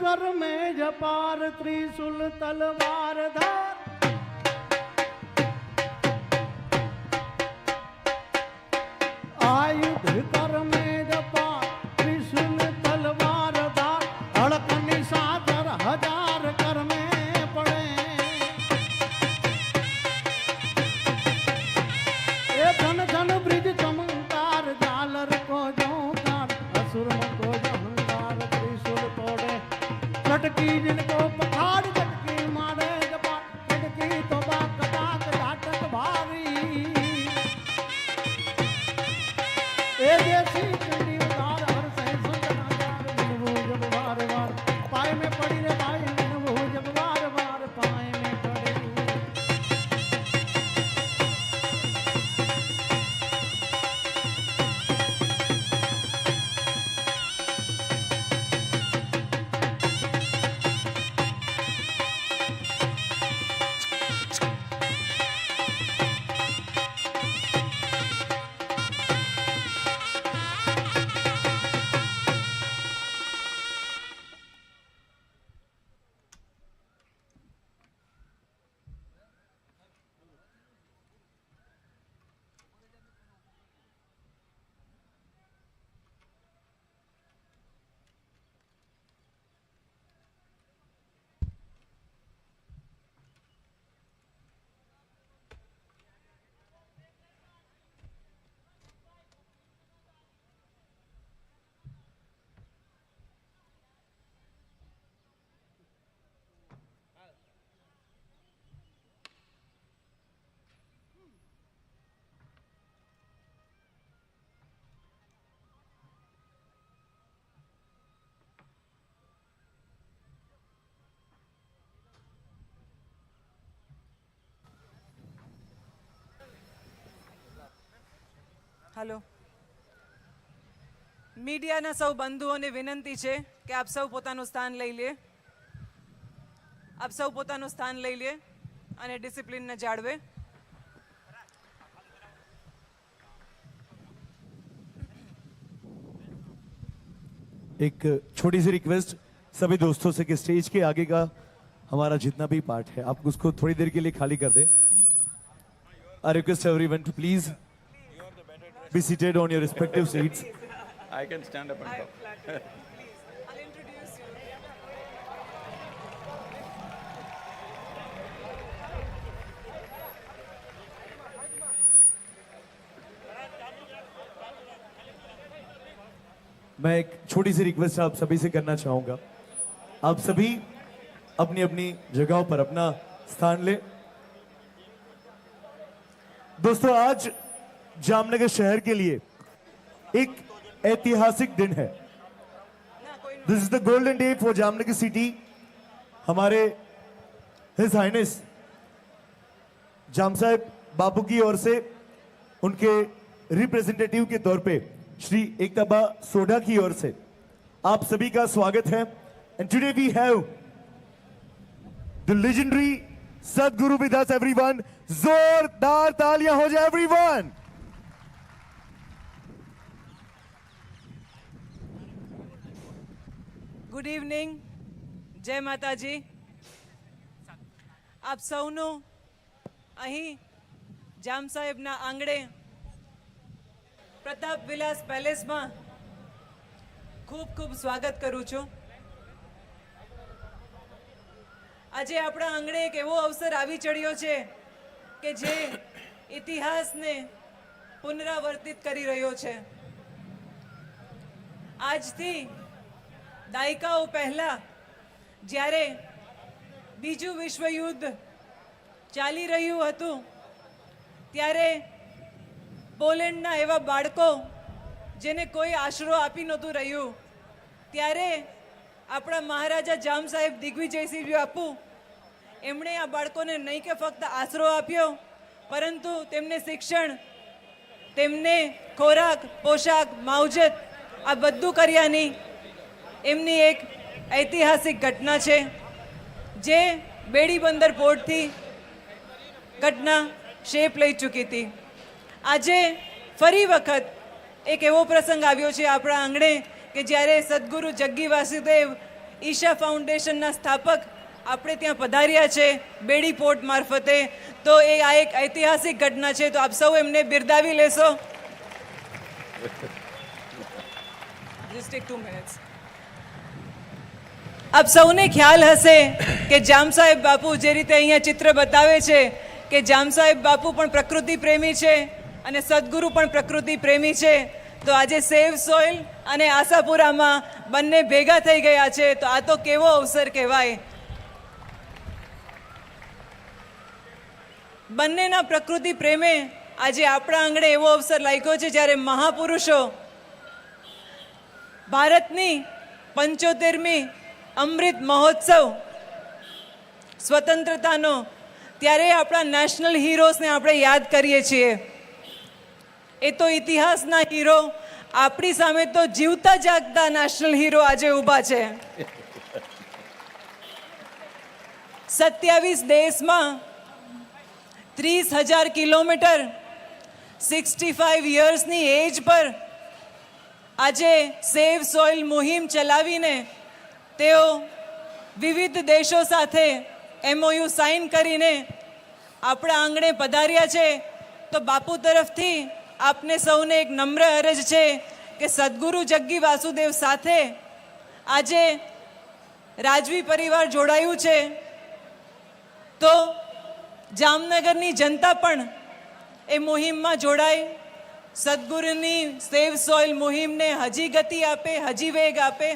कर में जपार त्रिशूल तलवार धार आयुध कर में जपार त्रिशूल तलवार धार हड़क निशाचर हजार कर में पड़े ए धन धन ब्रिज चमक હલો. મીડિયાના સૌ બંધુઓને વિનંતી છે કે આપ સૌ પોતાનું સ્થાન લઈ લે. આપ સૌ પોતાનું સ્થાન લઈ લે અને ડિસિપ્લિનને જાળવે. एक छोटी सी रिक्वेस्ट सभी दोस्तों से कि स्टेज के आगे का हमारा जितना भी पार्ट है आप उसको थोड़ी देर के लिए खाली कर दें. I request everyone to please be seated on your respective seats. I can stand up and talk. I'll introduce you. मैं एक छोटी सी रिक्वेस्ट आप सभी से करना चाहूंगा. आप सभी अपनी अपनी जगहों पर अपना स्थान ले. दोस्तों आज जामनगर शहर के लिए एक ऐतिहासिक दिन है. This is the golden day for Jamnagar city. हमारे हिज हाइनेस जाम साहब बापू की ओर से उनके रिप्रेजेंटेटिव के तौर पे श्री एकताबा सोढ़ा की ओर से आप सभी का स्वागत है. And today we have the legendary Sadhguru with us everyone. जोरदार तालियां हो जाए एवरीवन. Good evening. જય માતાજી. આપ સૌનું અહીં જામ સાહેબના આંગણે પ્રતાપ વિલાસ પેલેસમાં ખૂબ ખૂબ સ્વાગત કરું છું. આજે આપણા આંગણે એક એવો અવસર આવી ચડ્યો છે કે જે ઇતિહાસને પુનરાવર્તિત કરી રહ્યો છે. આજથી દાયકાઓ પહેલા જ્યારે બીજું વિશ્વયુદ્ધ ચાલી રહ્યું હતું ત્યારે પોલેન્ડના એવા બાળકો જેને કોઈ આશરો આપી નહોતું રહ્યું ત્યારે આપણા મહારાજા જામ સાહેબ દિગ્વિજયસિંહ બાપુ એમણે આ બાળકોને નહીં કે ફક્ત આશરો આપ્યો પરંતુ તેમને શિક્ષણ, તેમને ખોરાક, પોશાક, માવજત આ બધું કર્યાની એમની એક ઐતિહાસિક ઘટના છે જે બેડી બંદર પોર્ટથી ઘટના શેપ લઈ ચૂકી હતી. આજે ફરી વખત એક એવો પ્રસંગ આવ્યો છે આપણા આંગણે કે જ્યારે સદગુરુ જગ્ગી વાસુદેવ ઈશા ફાઉન્ડેશનના સ્થાપક આપણે ત્યાં પધાર્યા છે બેડી પોર્ટ મારફતે. તો એ આ એક ઐતિહાસિક ઘટના છે. તો આપ સૌ એમને બિરદાવી લેશો. Just take 2 minutes. આપ સૌને ખ્યાલ હશે કે જામ સાહેબ બાપુ જે રીતે અહીંયા ચિત્ર બતાવે છે કે જામ સાહેબ બાપુ પણ પ્રકૃતિ પ્રેમી છે અને સદગુરુ પણ પ્રકૃતિ પ્રેમી છે. તો આજે સેવ સોઇલ અને આશાપુરામાં બંને ભેગા થઈ ગયા છે. તો આ તો કેવો અવસર કહેવાય. બંનેના પ્રકૃતિ પ્રેમે આજે આપણા આંગણે એવો અવસર લાગ્યો છે જ્યારે મહાપુરુષો ભારતની 75મી અમૃત મહોત્સવ સ્વતંત્રતાનો ત્યારે આપણા નેશનલ હીરોઝને આપણે યાદ કરીએ છીએ. એ તો ઇતિહાસના હીરો. આપણી સામે તો જીવતા જાગતા નેશનલ હીરો આજે ઊભા છે. 27 દેશમાં 30,000 કિલોમીટર 65 યર્સની એજ પર આજે સેવ સોઇલ મુહિમ ચલાવીને તેઓ વિવિધ દેશો સાથે MOU સાઇન કરીને આપણા આંગણે પધાર્યા છે. તો બાપુ તરફથી આપને સૌને એક નમ્ર અરજ છે કે સદગુરુ જગ્ગી વાસુદેવ સાથે આજે રાજવી પરિવાર જોડાયું છે. તો જામનગરની જનતા પણ એ મુહિમમાં જોડાય, સદગુરુની સેવ સોઇલ મુહિમને હજી ગતિ આપે, હજી વેગ આપે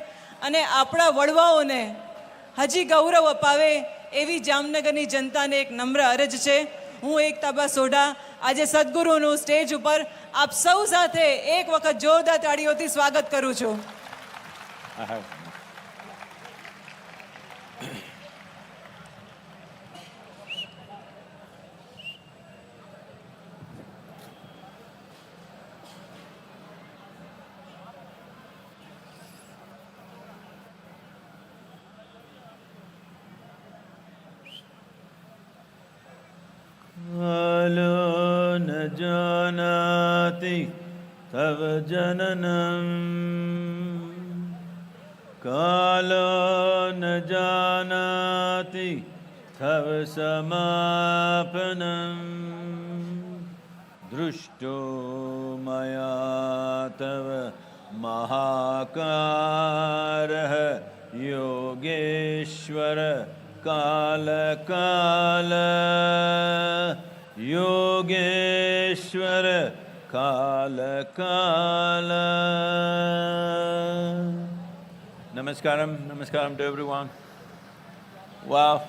અને આપણા વડવાઓને હજી ગૌરવ અપાવે એવી જામનગરની જનતાને એક નમ્ર અરજ છે. હું એકતાબા સોઢા આજે સદગુરુનું સ્ટેજ ઉપર આપ સૌ સાથે એક વખત જોરદાર તાળીઓથી સ્વાગત કરું છું. Alo na janati tav jananam Kalo na janati tav samapanam Drushto maya tav mahakarah Yogeshwara Kala Kala Yogeshwara Kala Kala. Namaskaram to everyone. Well,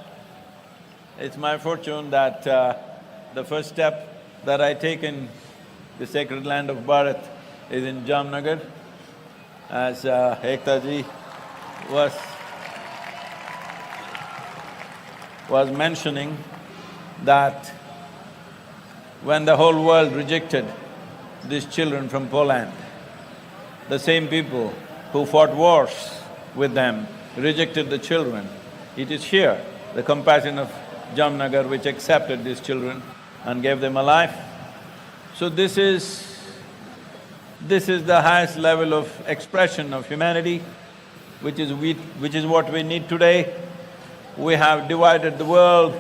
it's my fortune that the first step that I take in the sacred land of Bharat is in Jamnagar, as Ektaji was mentioning that when the whole world rejected these children from Poland, the same people who fought wars with them rejected the children. It is here, the compassion of Jamnagar, which accepted these children and gave them a life. So this is the highest level of expression of humanity, which is what we need today. We have divided the world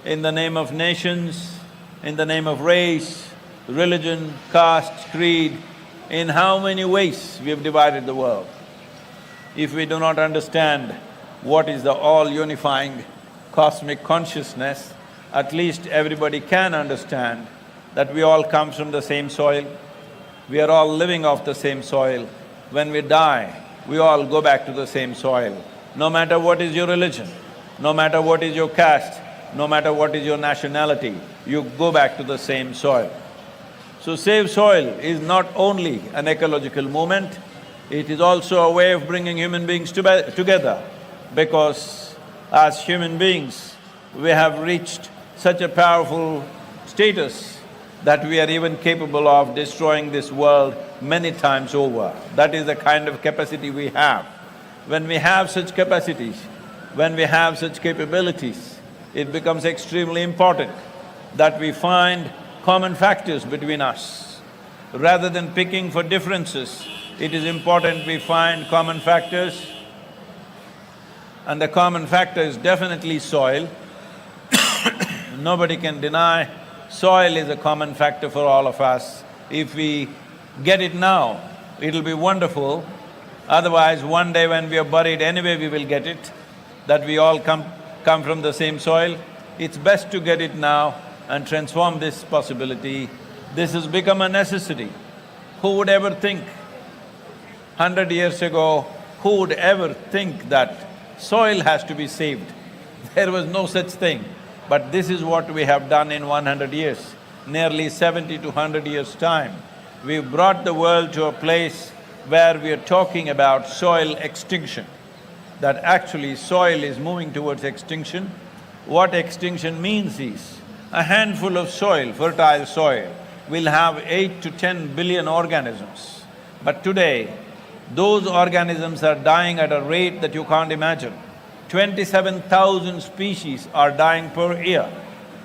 in the name of nations, in the name of race, religion, caste, creed. In how many ways we have divided the world? If we do not understand what is the all-unifying cosmic consciousness, at least everybody can understand that we all come from the same soil, we are all living off the same soil. When we die, we all go back to the same soil. No matter what is your religion, no matter what is your caste, no matter what is your nationality, you go back to the same soil. So Save Soil is not only an ecological movement, it is also a way of bringing human beings together, because as human beings, we have reached such a powerful status that we are even capable of destroying this world many times over. That is the kind of capacity we have. When we have such capacities, when we have such capabilities, it becomes extremely important that we find common factors between us. Rather than picking for differences, it is important we find common factors, and the common factor is definitely soil. Nobody can deny soil is a common factor for all of us. If we get it now, it'll be wonderful. Otherwise, one day when we are buried, anyway we will get it, that we all come from the same soil. It's best to get it now and transform this possibility. This has become a necessity. Who would ever think 100 years ago, who would ever think that soil has to be saved? There was no such thing. But this is what we have done in 100 years, nearly 70 to 100 years' time. We've brought the world to a place where we are talking about soil extinction, that actually soil is moving towards extinction. What extinction means is, a handful of soil, fertile soil, will have 8 to 10 billion organisms. But today, those organisms are dying at a rate that you can't imagine. 27,000 species are dying per year.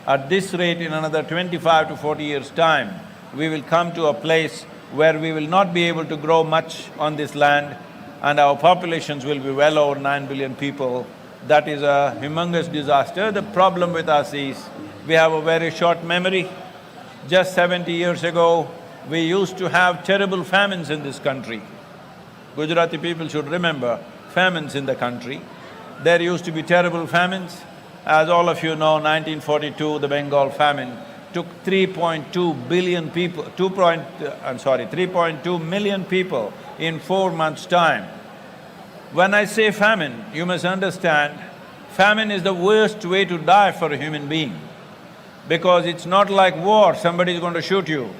At this rate, in another 25 to 40 years' time, we will come to a place where we will not be able to grow much on this land, and our populations will be well over 9 billion people. That is a humongous disaster. The problem with us is, we have a very short memory. Just 70 years ago, we used to have terrible famines in this country. Gujarati people should remember famines in the country. There used to be terrible famines. As all of you know, 1942, the Bengal famine took 3.2 billion people… 3.2 million people in 4 months' time. When I say famine, you must understand, famine is the worst way to die for a human being, because it's not like war, somebody is going to shoot you.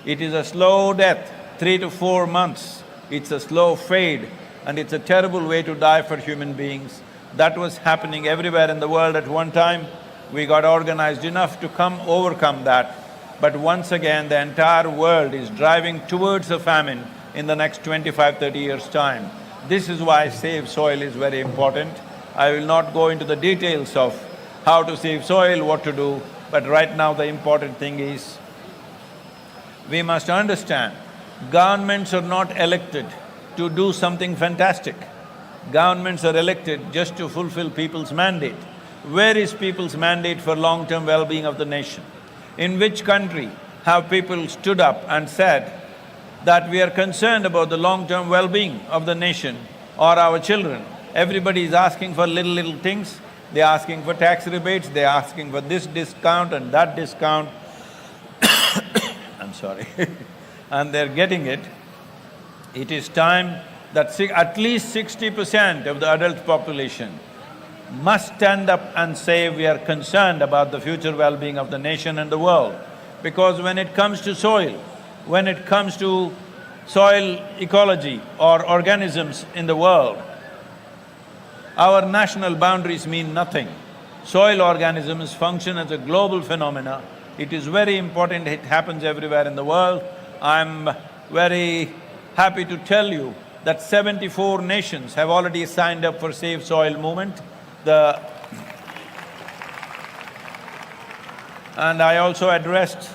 It is a slow death, 3 to 4 months. It's a slow fade, and it's a terrible way to die for human beings. That was happening everywhere in the world at one time. We got organized enough to overcome that. But once again, the entire world is driving towards a famine in the next 25–30 years' time. This is why Save Soil is very important. I will not go into the details of how to save soil, what to do. But right now the important thing is, we must understand, governments are not elected to do something fantastic. Governments are elected just to fulfill people's mandate. Where is people's mandate for long-term well-being of the nation? In which country have people stood up and said that we are concerned about the long-term well-being of the nation or our children? Everybody is asking for little things. They're asking for tax rebates, they're asking for this discount and that discount. I'm sorry. And they're getting it. It is time that at least 60% of the adult population must stand up and say we are concerned about the future well-being of the nation and the world. Because when it comes to soil, when it comes to soil ecology or organisms in the world, our national boundaries mean nothing. Soil organisms function as a global phenomena. It is very important, it happens everywhere in the world. I'm very happy to tell you that 74 nations have already signed up for Save Soil movement. And I also addressed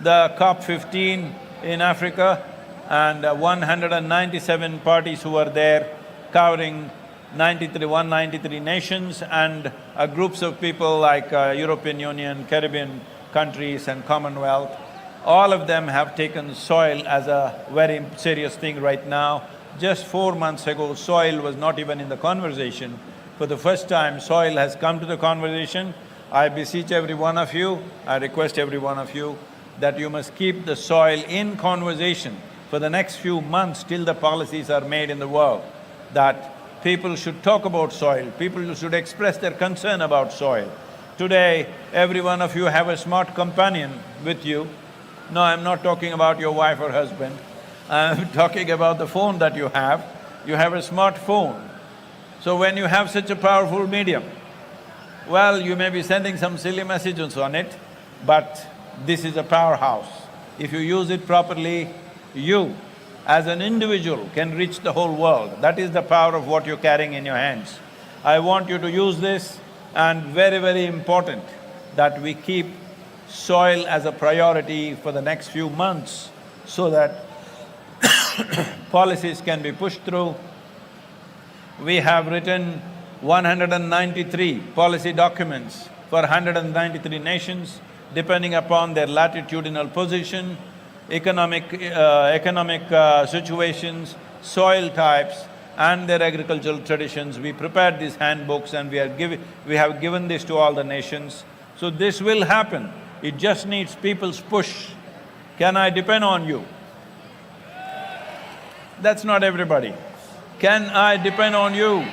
the COP15 in Africa, and 197 parties who were there, covering 193 nations, and groups of people like European Union, Caribbean countries and Commonwealth. All of them have taken soil as a very serious thing right now. Just 4 months ago, soil was not even in the conversation. For the first time, soil has come to the conversation. I beseech every one of you, I request every one of you that you must keep the soil in conversation for the next few months till the policies are made in the world, that people should talk about soil, people should express their concern about soil. Today, every one of you have a smart companion with you. No, I'm not talking about your wife or husband, I'm talking about the phone that you have. You have a smartphone. So when you have such a powerful medium, well, you may be sending some silly messages on it, but this is a powerhouse. If you use it properly, you as an individual can reach the whole world. That is the power of what you're carrying in your hands. I want you to use this, and very important that we keep soil as a priority for the next few months so that policies can be pushed through. We have written 193 policy documents for 193 nations, depending upon their latitudinal position, economic situations, soil types and their agricultural traditions. We prepared these handbooks and we have given this to all the nations. So this will happen. It just needs people's push. Can I depend on you? That's not everybody. Can I depend on you?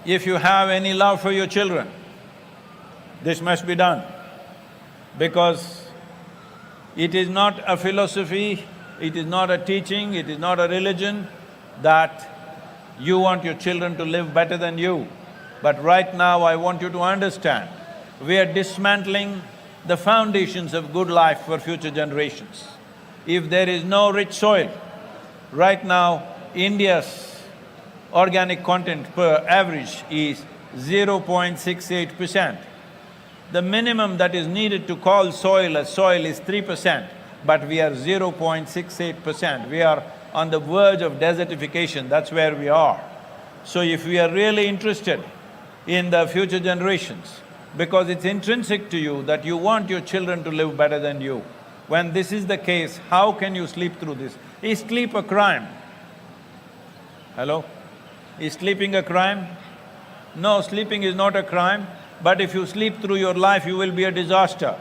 If you have any love for your children, this must be done. Because it is not a philosophy, it is not a teaching, it is not a religion that you want your children to live better than you. But right now I want you to understand, we are dismantling the foundations of good life for future generations. If there is no rich soil, right now India's organic content per average is 0.68%. The minimum that is needed to call soil as soil is 3%, but we are 0.68%. We are on the verge of desertification, that's where we are. So if we are really interested in the future generations, because it's intrinsic to you that you want your children to live better than you, when this is the case, how can you sleep through this? Is sleep a crime? Hello? Is sleeping a crime? No, sleeping is not a crime, but if you sleep through your life, you will be a disaster.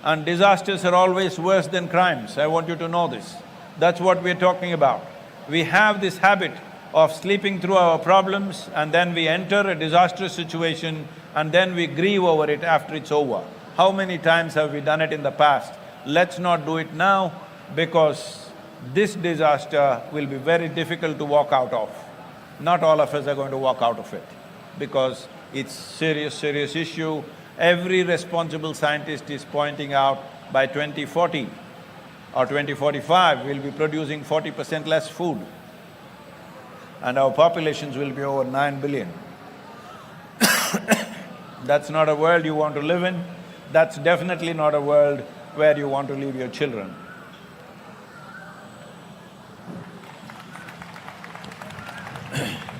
And disasters are always worse than crimes, I want you to know this. That's what we're talking about. We have this habit of sleeping through our problems and then we enter a disastrous situation and then we grieve over it after it's over. How many times have we done it in the past? Let's not do it now, because this disaster will be very difficult to walk out of. Not all of us are going to walk out of it, because it's serious issue. Every responsible scientist is pointing out by 2040 or 2045, we'll be producing 40% less food and our populations will be over 9 billion. That's not a world you want to live in. That's definitely not a world where you want to leave your children.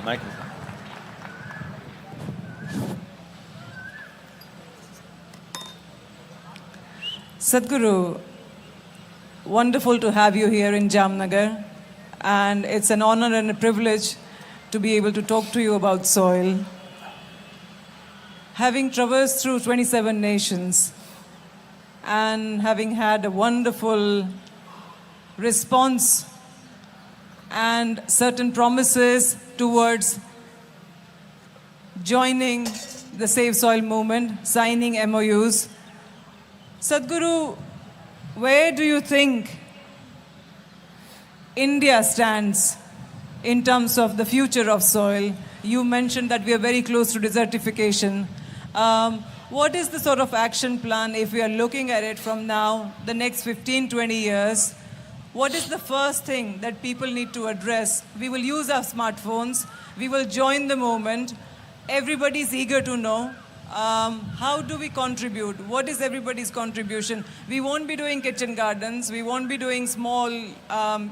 Michael. Sadhguru, wonderful to have you here in Jamnagar, and it's an honor and a privilege to be able to talk to you about soil. Having traversed through 27 nations and having had a wonderful response and certain promises towards joining the Save Soil movement, signing MOUs, Sadhguru, where do you think India stands in terms of the future of soil? You mentioned that we are very close to desertification. What is the sort of action plan if we are looking at it from now, the next 15, 20 years? What is the first thing that people need to address? We will use our smartphones. We will join the movement. Everybody is eager to know. How do we contribute? What is everybody's contribution? We won't be doing kitchen gardens. We won't be doing small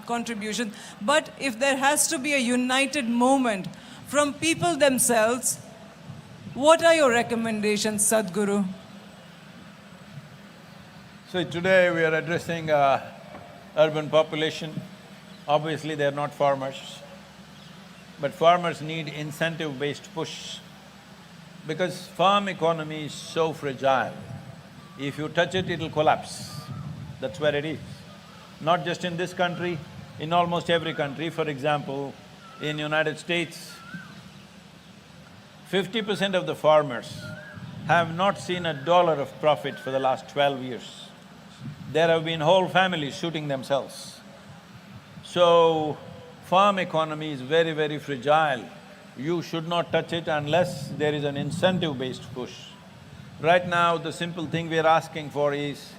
contributions. But if there has to be a united movement from people themselves, what are your recommendations, Sadhguru? So today we are addressing urban population. Obviously they are not farmers, but farmers need incentive-based push. Because farm economy is so fragile, if you touch it, it'll collapse. That's where it is. Not just in this country, in almost every country. For example, in United States, 50% of the farmers have not seen $1 of profit for the last 12 years. There have been whole families shooting themselves. So, farm economy is very, very fragile. You should not touch it unless there is an incentive-based push. Right now, the simple thing we are asking for is,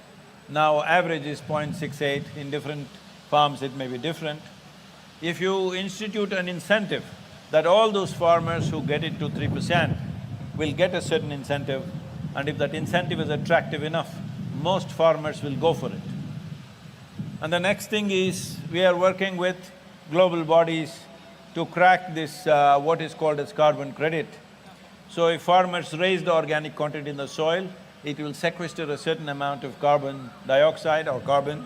now average is 0.68, in different farms it may be different. If you institute an incentive that all those farmers who get it to 3% will get a certain incentive, and if that incentive is attractive enough, most farmers will go for it. And the next thing is, we are working with global bodies to crack this what is called as carbon credit. So if farmers raise the organic content in the soil, it will sequester a certain amount of carbon dioxide or carbon.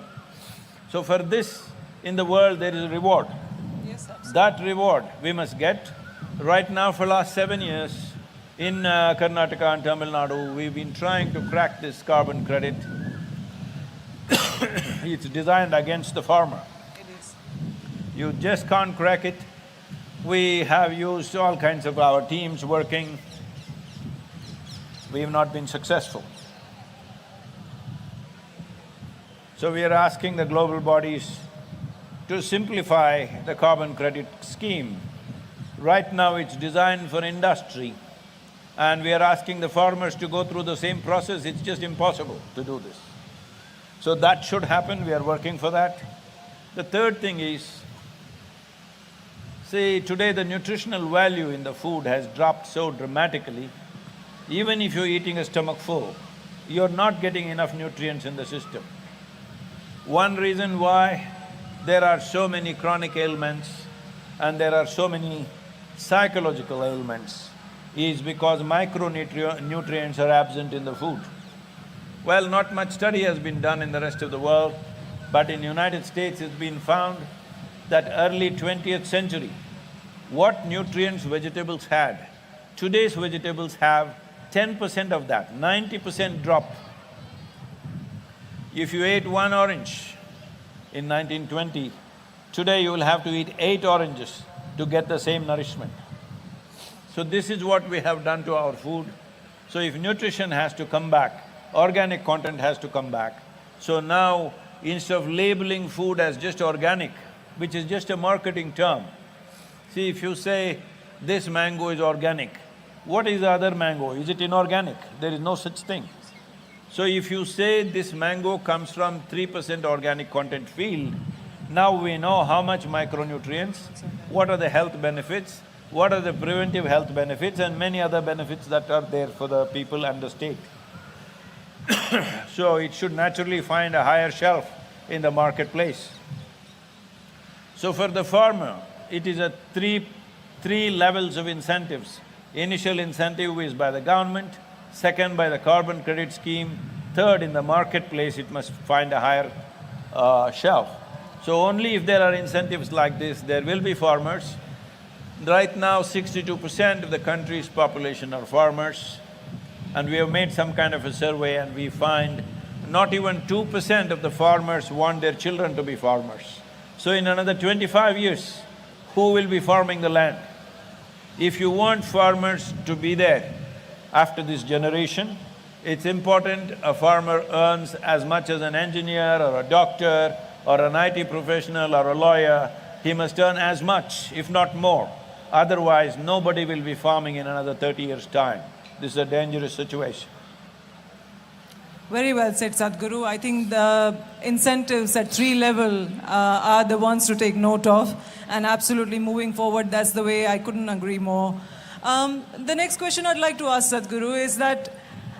So for this, in the world there is a reward. Yes, absolutely. That reward we must get. Right now for last 7 years, in Karnataka and Tamil Nadu, we've been trying to crack this carbon credit. It's designed against the farmer. It is. You just can't crack it. We have used all kinds of our teams working. We have not been successful. So we are asking the global bodies to simplify the carbon credit scheme. Right now it's designed for industry, and we are asking the farmers to go through the same process. It's just impossible to do this. So that should happen, we are working for that. The third thing is, see, today the nutritional value in the food has dropped so dramatically. Even if you're eating a stomach full, you're not getting enough nutrients in the system. One reason why there are so many chronic ailments and there are so many psychological ailments is because micronutrients are absent in the food. Well, not much study has been done in the rest of the world, but in United States it's been found that early 20th century, what nutrients vegetables had, today's vegetables have 10% of that, 90% drop. If you ate 1 orange in 1920, today you will have to eat 8 oranges to get the same nourishment. So this is what we have done to our food. So if nutrition has to come back, organic content has to come back. So now, instead of labeling food as just organic, which is just a marketing term, see, if you say, this mango is organic, what is the other mango? Is it inorganic? There is no such thing. So if you say this mango comes from 3% organic content field, now we know how much micronutrients, what are the health benefits, what are the preventive health benefits and many other benefits that are there for the people and the state. So it should naturally find a higher shelf in the marketplace. So for the farmer, it is a three levels of incentives. Initial incentive is by the government, second by the carbon credit scheme, third in the marketplace it must find a higher shelf. So only if there are incentives like this, there will be farmers. Right now, 62% of the country's population are farmers, and we have made some kind of a survey and we find not even 2% of the farmers want their children to be farmers. So in another 25 years, who will be farming the land? If you want farmers to be there after this generation, it's important a farmer earns as much as an engineer or a doctor or an IT professional or a lawyer. He must earn as much, if not more. Otherwise, nobody will be farming in another 30 years' time. This is a dangerous situation. Very well said, Sadhguru. I think the incentives at 3 level are the ones to take note of, and absolutely moving forward, that's the way. I couldn't agree more. The next question I'd like to ask Sadhguru is that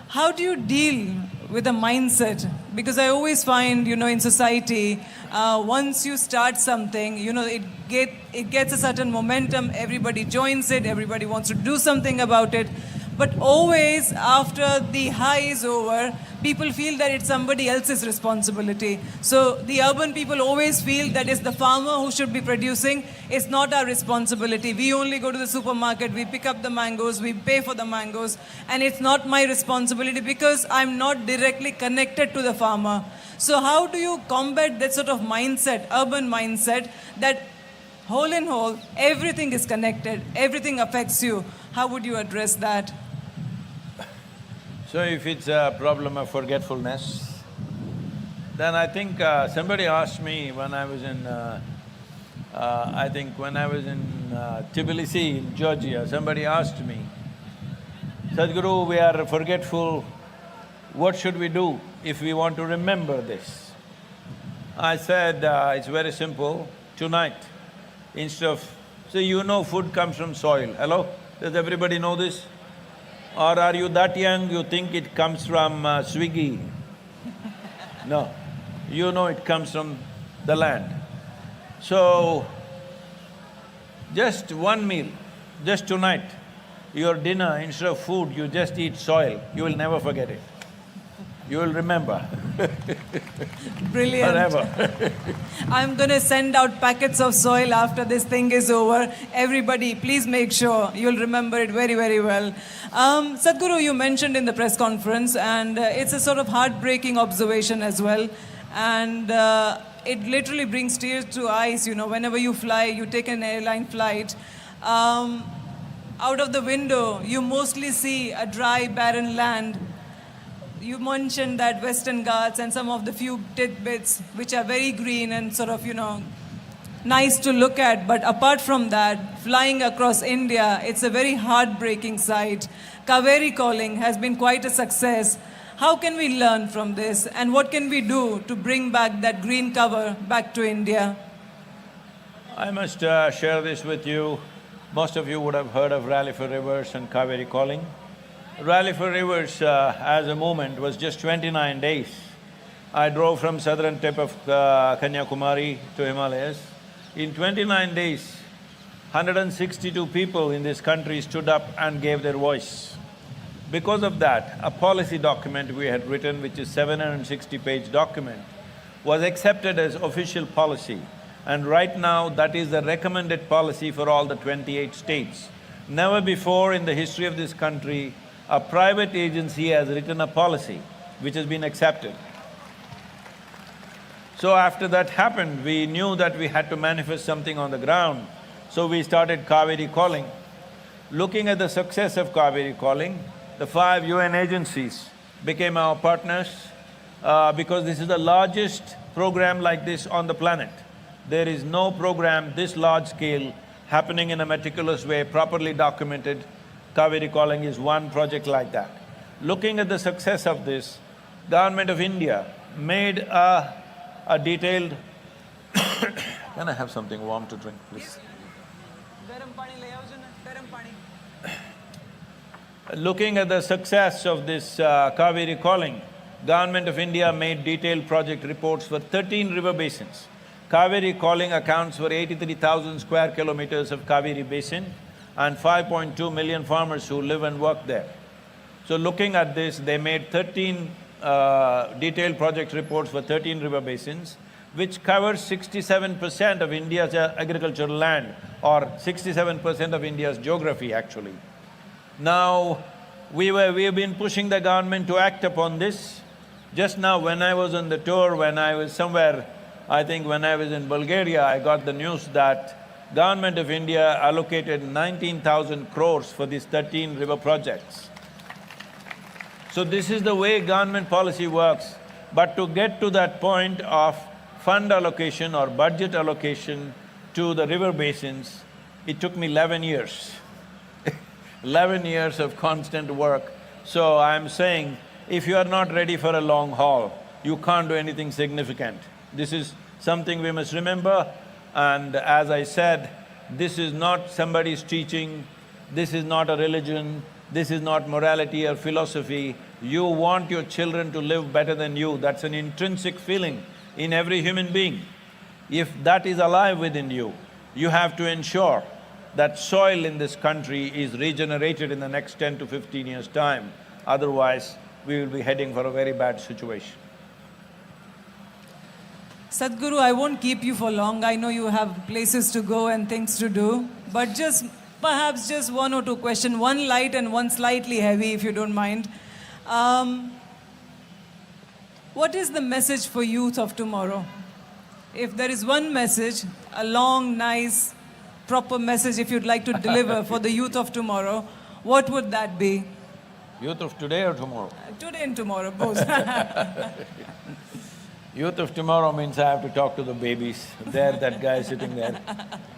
how do you deal with the mindset? Because I always find, in society, once you start something, it gets a certain momentum, everybody joins it, everybody wants to do something about it. But always after the high is over, people feel that it's somebody else's responsibility. So the urban people always feel that it's the farmer who should be producing, it's not our responsibility. We only go to the supermarket, we pick up the mangoes, we pay for the mangoes, and it's not my responsibility because I'm not directly connected to the farmer. So how do you combat that sort of mindset, urban mindset, that whole in whole, everything is connected, everything affects you? How would you address that? So if it's a problem of forgetfulness, then I think somebody asked me when I was in… Tbilisi in Georgia, somebody asked me, Sadhguru, we are forgetful, what should we do if we want to remember this? I said, it's very simple, tonight, instead of… So food comes from soil, hello? Does everybody know this? Or are you that young, you think it comes from Swiggy? No, it comes from the land. So, just one meal, just tonight, your dinner, instead of food, you just eat soil, you will never forget it. You will remember. Brilliant. Forever. I'm going to send out packets of soil after this thing is over. Everybody, please make sure you'll remember it very, very well. Sadhguru, you mentioned in the press conference, and it's a sort of heartbreaking observation as well. And it literally brings tears to eyes, whenever you fly, you take an airline flight. Out of the window, you mostly see a dry, barren land. You mentioned that Western Ghats and some of the few tidbits which are very green and sort of, nice to look at. But apart from that, flying across India, it's a very heartbreaking sight. Kaveri calling has been quite a success. How can we learn from this? And what can we do to bring back that green cover back to India? I must share this with you. Most of you would have heard of Rally for Rivers and Kaveri calling. Rally for Rivers as a movement was just 29 days. I drove from southern tip of Kanyakumari to Himalayas. In 29 days, 162 people in this country stood up and gave their voice. Because of that, a policy document we had written, which is 760-page document, was accepted as official policy. And right now, that is the recommended policy for all the 28 states. Never before in the history of this country, a private agency has written a policy which has been accepted. So after that happened, we knew that we had to manifest something on the ground. So we started Kaveri Calling. Looking at the success of Kaveri Calling, the 5 UN agencies became our partners because this is the largest program like this on the planet. There is no program this large scale happening in a meticulous way, properly documented. Kaveri Calling is one project like that. Looking at the success of this, Government of India made a detailed… Can I have something warm to drink, please? Looking at the success of this Kaveri calling, Government of India made detailed project reports for 13 river basins. Kaveri calling accounts for 83,000 square kilometers of Kaveri basin and 5.2 million farmers who live and work there. So looking at this, they made 13 detailed project reports for 13 river basins, which covers 67% of India's agricultural land, or 67% of India's geography actually. Now, we have been pushing the government to act upon this. Just now when I was on the tour, when I was somewhere, I think when I was in Bulgaria, I got the news that Government of India allocated 19,000 crores for these 13 river projects. So this is the way government policy works. But to get to that point of fund allocation or budget allocation to the river basins, it took me 11 years. 11 years of constant work. So I'm saying, if you are not ready for a long haul, you can't do anything significant. This is something we must remember, and as I said, this is not somebody's teaching, this is not a religion, this is not morality or philosophy. You want your children to live better than you, that's an intrinsic feeling in every human being. If that is alive within you, you have to ensure that soil in this country is regenerated in the next 10 to 15 years' time. Otherwise, we will be heading for a very bad situation. Sadhguru, I won't keep you for long. I know you have places to go and things to do, but perhaps just one or two questions, one light and one slightly heavy, if you don't mind. What is the message for youth of tomorrow? If there is one message, a long, nice, proper message if you'd like to deliver for the youth of tomorrow, what would that be? Youth of today or tomorrow? Today and tomorrow, both. Youth of tomorrow means I have to talk to the babies. There, that guy sitting there.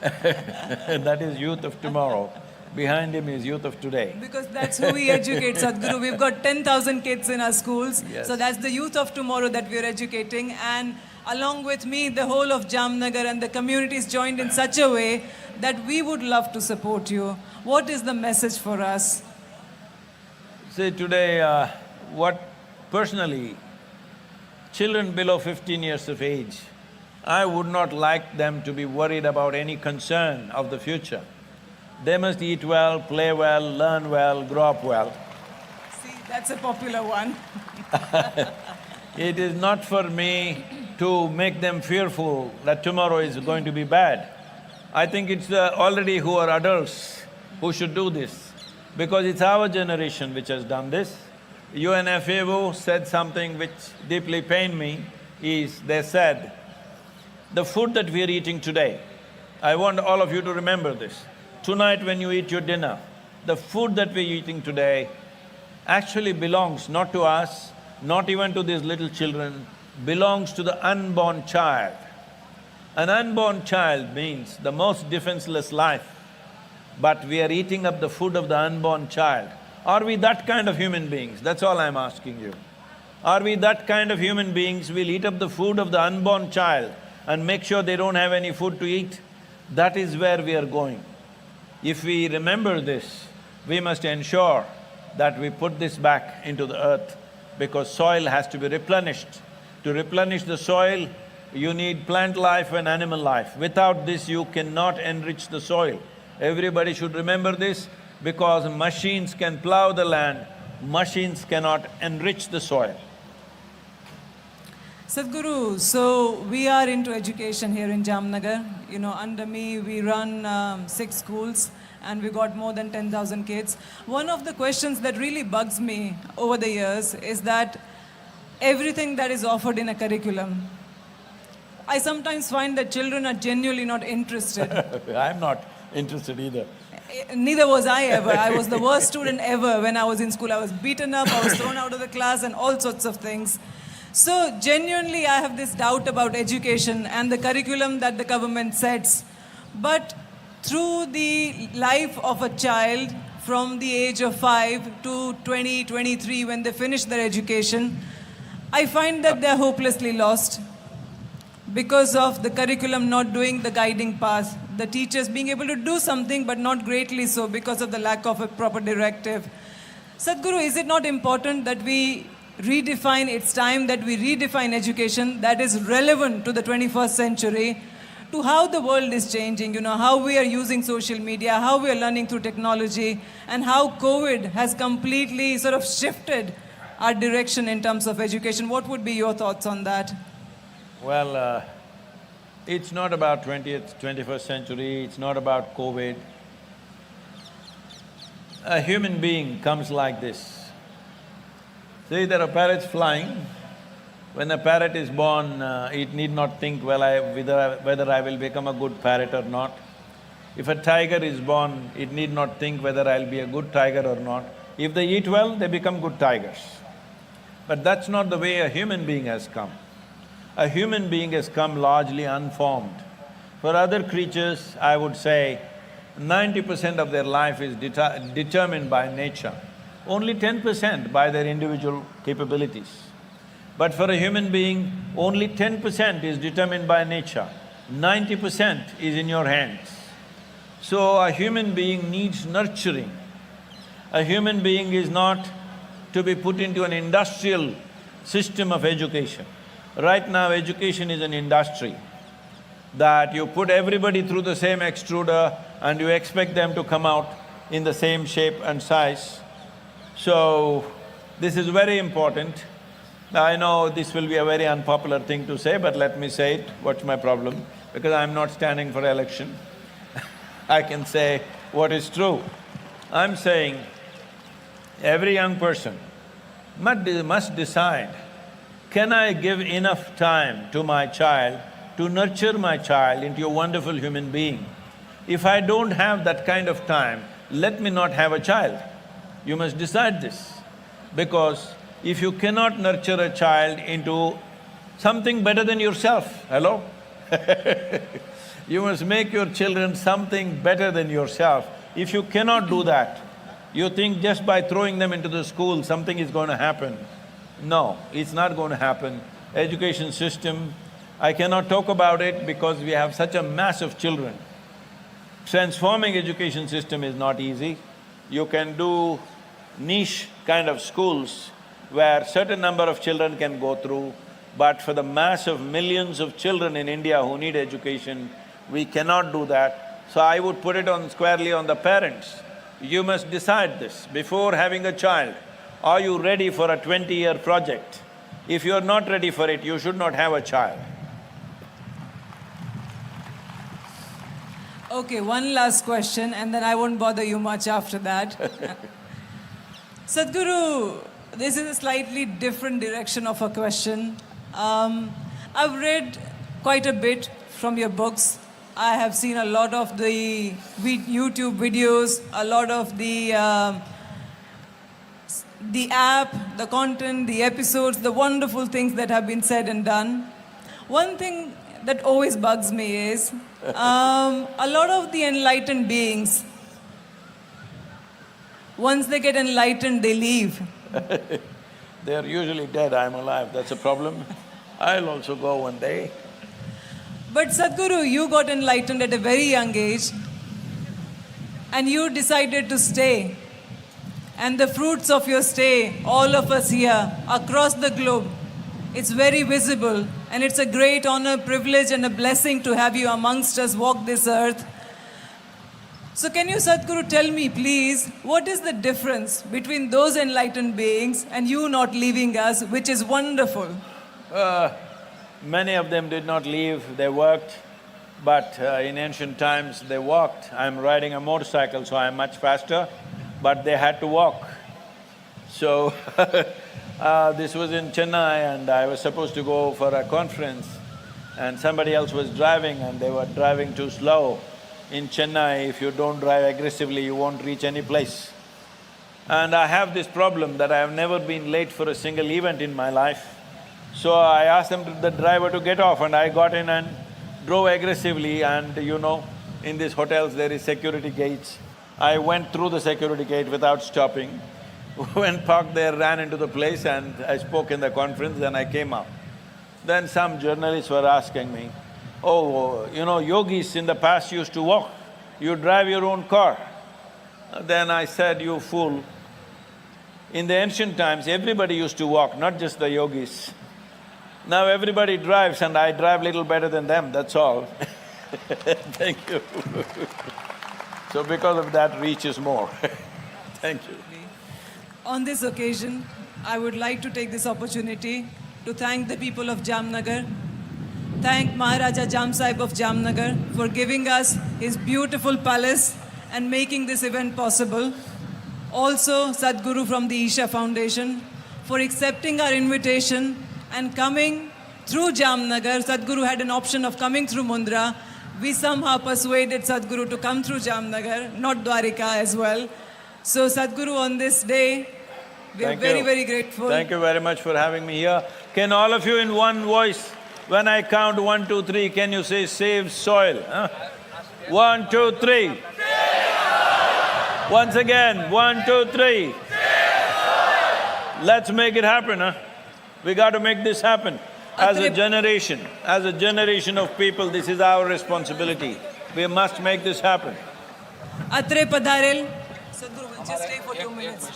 That is youth of tomorrow. Behind him is youth of today. Because that's who we educate, Sadhguru. We've got 10,000 kids in our schools. Yes. So that's the youth of tomorrow that we're educating. And along with me, the whole of Jamnagar and the community is joined in such a way that we would love to support you. What is the message for us? See, today, personally, children below 15 years of age, I would not like them to be worried about any concern of the future. They must eat well, play well, learn well, grow up well. See, that's a popular one. It is not for me to make them fearful that tomorrow is going to be bad. I think it's already who are adults who should do this, because it's our generation which has done this. UNFAO said something which deeply pained me, is they said, the food that we are eating today, I want all of you to remember this. Tonight when you eat your dinner, the food that we're eating today actually belongs not to us, not even to these little children, belongs to the unborn child. An unborn child means the most defenseless life, but we are eating up the food of the unborn child. Are we that kind of human beings? That's all I'm asking you. Are we that kind of human beings? We'll eat up the food of the unborn child and make sure they don't have any food to eat? That is where we are going. If we remember this, we must ensure that we put this back into the earth, because soil has to be replenished. To replenish the soil, you need plant life and animal life. Without this, you cannot enrich the soil. Everybody should remember this, because machines can plow the land, machines cannot enrich the soil. Sadhguru, so we are into education here in Jamnagar. You know, under me, we run 6 schools and we got more than 10,000 kids. One of the questions that really bugs me over the years is that everything that is offered in a curriculum, I sometimes find that children are genuinely not interested. I'm not interested either. Neither was I ever. I was the worst student ever when I was in school. I was beaten up, I was thrown out of the class and all sorts of things. So genuinely I have this doubt about education and the curriculum that the government sets. But through the life of a child from the age of 5 to 20, 23, when they finish their education, I find that they're hopelessly lost because of the curriculum not doing the guiding path. the teachers being able to do something but not greatly so because of the lack of a proper directive. Sadhguru, is it not important that we redefine, it's time that we redefine education that is relevant to the 21st century, to how the world is changing, how we are using social media, how we are learning through technology, and how COVID has completely sort of shifted our direction in terms of education. What would be your thoughts on that? Well, it's not about 21st century, it's not about COVID. A human being comes like this. See, there are parrots flying. When a parrot is born, it need not think, well, whether I will become a good parrot or not. If a tiger is born, it need not think whether I'll be a good tiger or not. If they eat well, they become good tigers. But that's not the way a human being has come. A human being has come largely unformed. For other creatures, I would say 90% of their life is determined by nature, only 10% by their individual capabilities. But for a human being, only 10% is determined by nature, 90% is in your hands. So a human being needs nurturing. A human being is not to be put into an industrial system of education. Right now, education is an industry that you put everybody through the same extruder and you expect them to come out in the same shape and size. So, this is very important. I know this will be a very unpopular thing to say, but let me say it, what's my problem? Because I'm not standing for election. I can say what is true. I'm saying every young person must decide, can I give enough time to my child to nurture my child into a wonderful human being? If I don't have that kind of time, let me not have a child. You must decide this, because if you cannot nurture a child into something better than yourself, hello? You must make your children something better than yourself. If you cannot do that, you think just by throwing them into the school something is going to happen. No, it's not going to happen. Education system, I cannot talk about it because we have such a mass of children. Transforming education system is not easy. You can do niche kind of schools where certain number of children can go through, but for the mass of millions of children in India who need education, we cannot do that. So I would put it squarely on the parents. You must decide this before having a child. Are you ready for a 20-year project? If you're not ready for it, you should not have a child. Okay, one last question and then I won't bother you much after that. Sadhguru, this is a slightly different direction of a question. I've read quite a bit from your books. I have seen a lot of the YouTube videos, a lot of the app, the content, the episodes, the wonderful things that have been said and done. One thing that always bugs me is, a lot of the enlightened beings, once they get enlightened, they leave. They're usually dead, I'm alive, that's a problem. I'll also go one day. But Sadhguru, you got enlightened at a very young age and you decided to stay. And the fruits of your stay, all of us here, across the globe, it's very visible and it's a great honor, privilege and a blessing to have you amongst us walk this earth. So can you, Sadhguru, tell me please, what is the difference between those enlightened beings and you not leaving us, which is wonderful? Many of them did not leave, they worked, but in ancient times they walked. I'm riding a motorcycle, so I'm much faster, but they had to walk. So this was in Chennai and I was supposed to go for a conference and somebody else was driving and they were driving too slow. In Chennai, if you don't drive aggressively, you won't reach any place. And I have this problem that I have never been late for a single event in my life. So I asked the driver to get off and I got in and drove aggressively and in these hotels there is security gates. I went through the security gate without stopping, went parked there, ran into the place and I spoke in the conference, then I came out. Then some journalists were asking me, oh, you know, yogis in the past used to walk, you drive your own car. Then I said, you fool, in the ancient times, everybody used to walk, not just the yogis. Now everybody drives and I drive little better than them, that's all. Thank you. So because of that, reach is more. Thank you. On this occasion, I would like to take this opportunity to thank the people of Jamnagar, thank Maharaja Jam Sahib of Jamnagar for giving us his beautiful palace and making this event possible. Also, Sadhguru from the Isha Foundation for accepting our invitation and coming through Jamnagar. Sadhguru had an option of coming through Mundra. We somehow persuaded Sadhguru to come through Jamnagar, not Dwarika as well. So Sadhguru, on this day, we are very, very grateful. Thank you very much for having me here. Can all of you in one voice, when I count 1, 2, 3, can you say save soil? Huh? 1, 2, 3. Once again, 1, 2, 3. Let's make it happen, huh? We got to make this happen. As a generation of people, this is our responsibility. We must make this happen. Atre Padarel, Sadhguru will just stay for 2 minutes.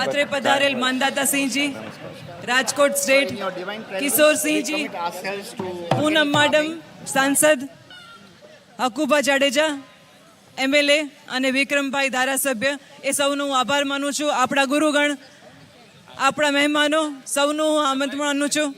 Atre Padarel Mandata Singh ji, Rajkot State, Kishore Singh ji, Poonam Madam, Sansad, Hakuba Jadeja, MLA અને વિક્રમભાઈ ધારાસભ્ય એ સૌનો હું આભાર માનું છું. આપણા ગુરુગણ, આપણા મહેમાનો સૌનું હું આમંત્રણ માનું છું.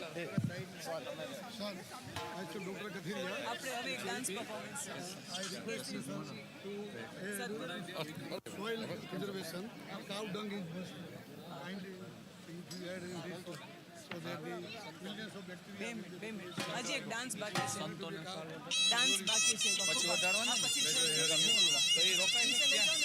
હજી એક ડાન્સ બાકી છે. ડાન્સ બાકી છે. પછી વધારવાનું પછી રોકાય છે ત્યાં.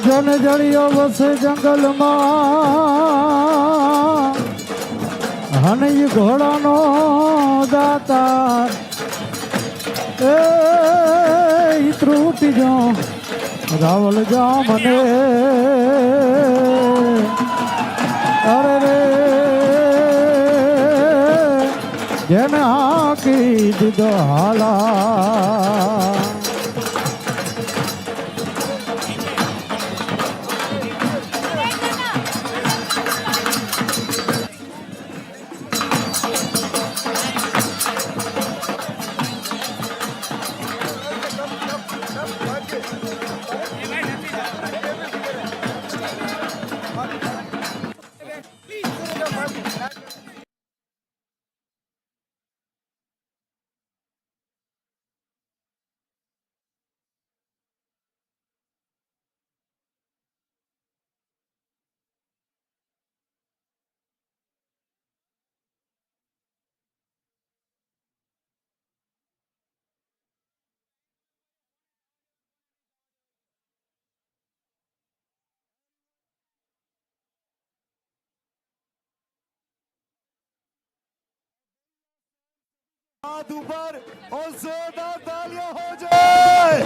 જન જળિયો વસે જંગલમાં હનઈ ઘોડાનો દાતા એ ત્રુટી જો રાવલ જા મને અરે રે જેને હાકી દીધો હાલા हाथ ऊपर और जोरदार तालियां हो जाए।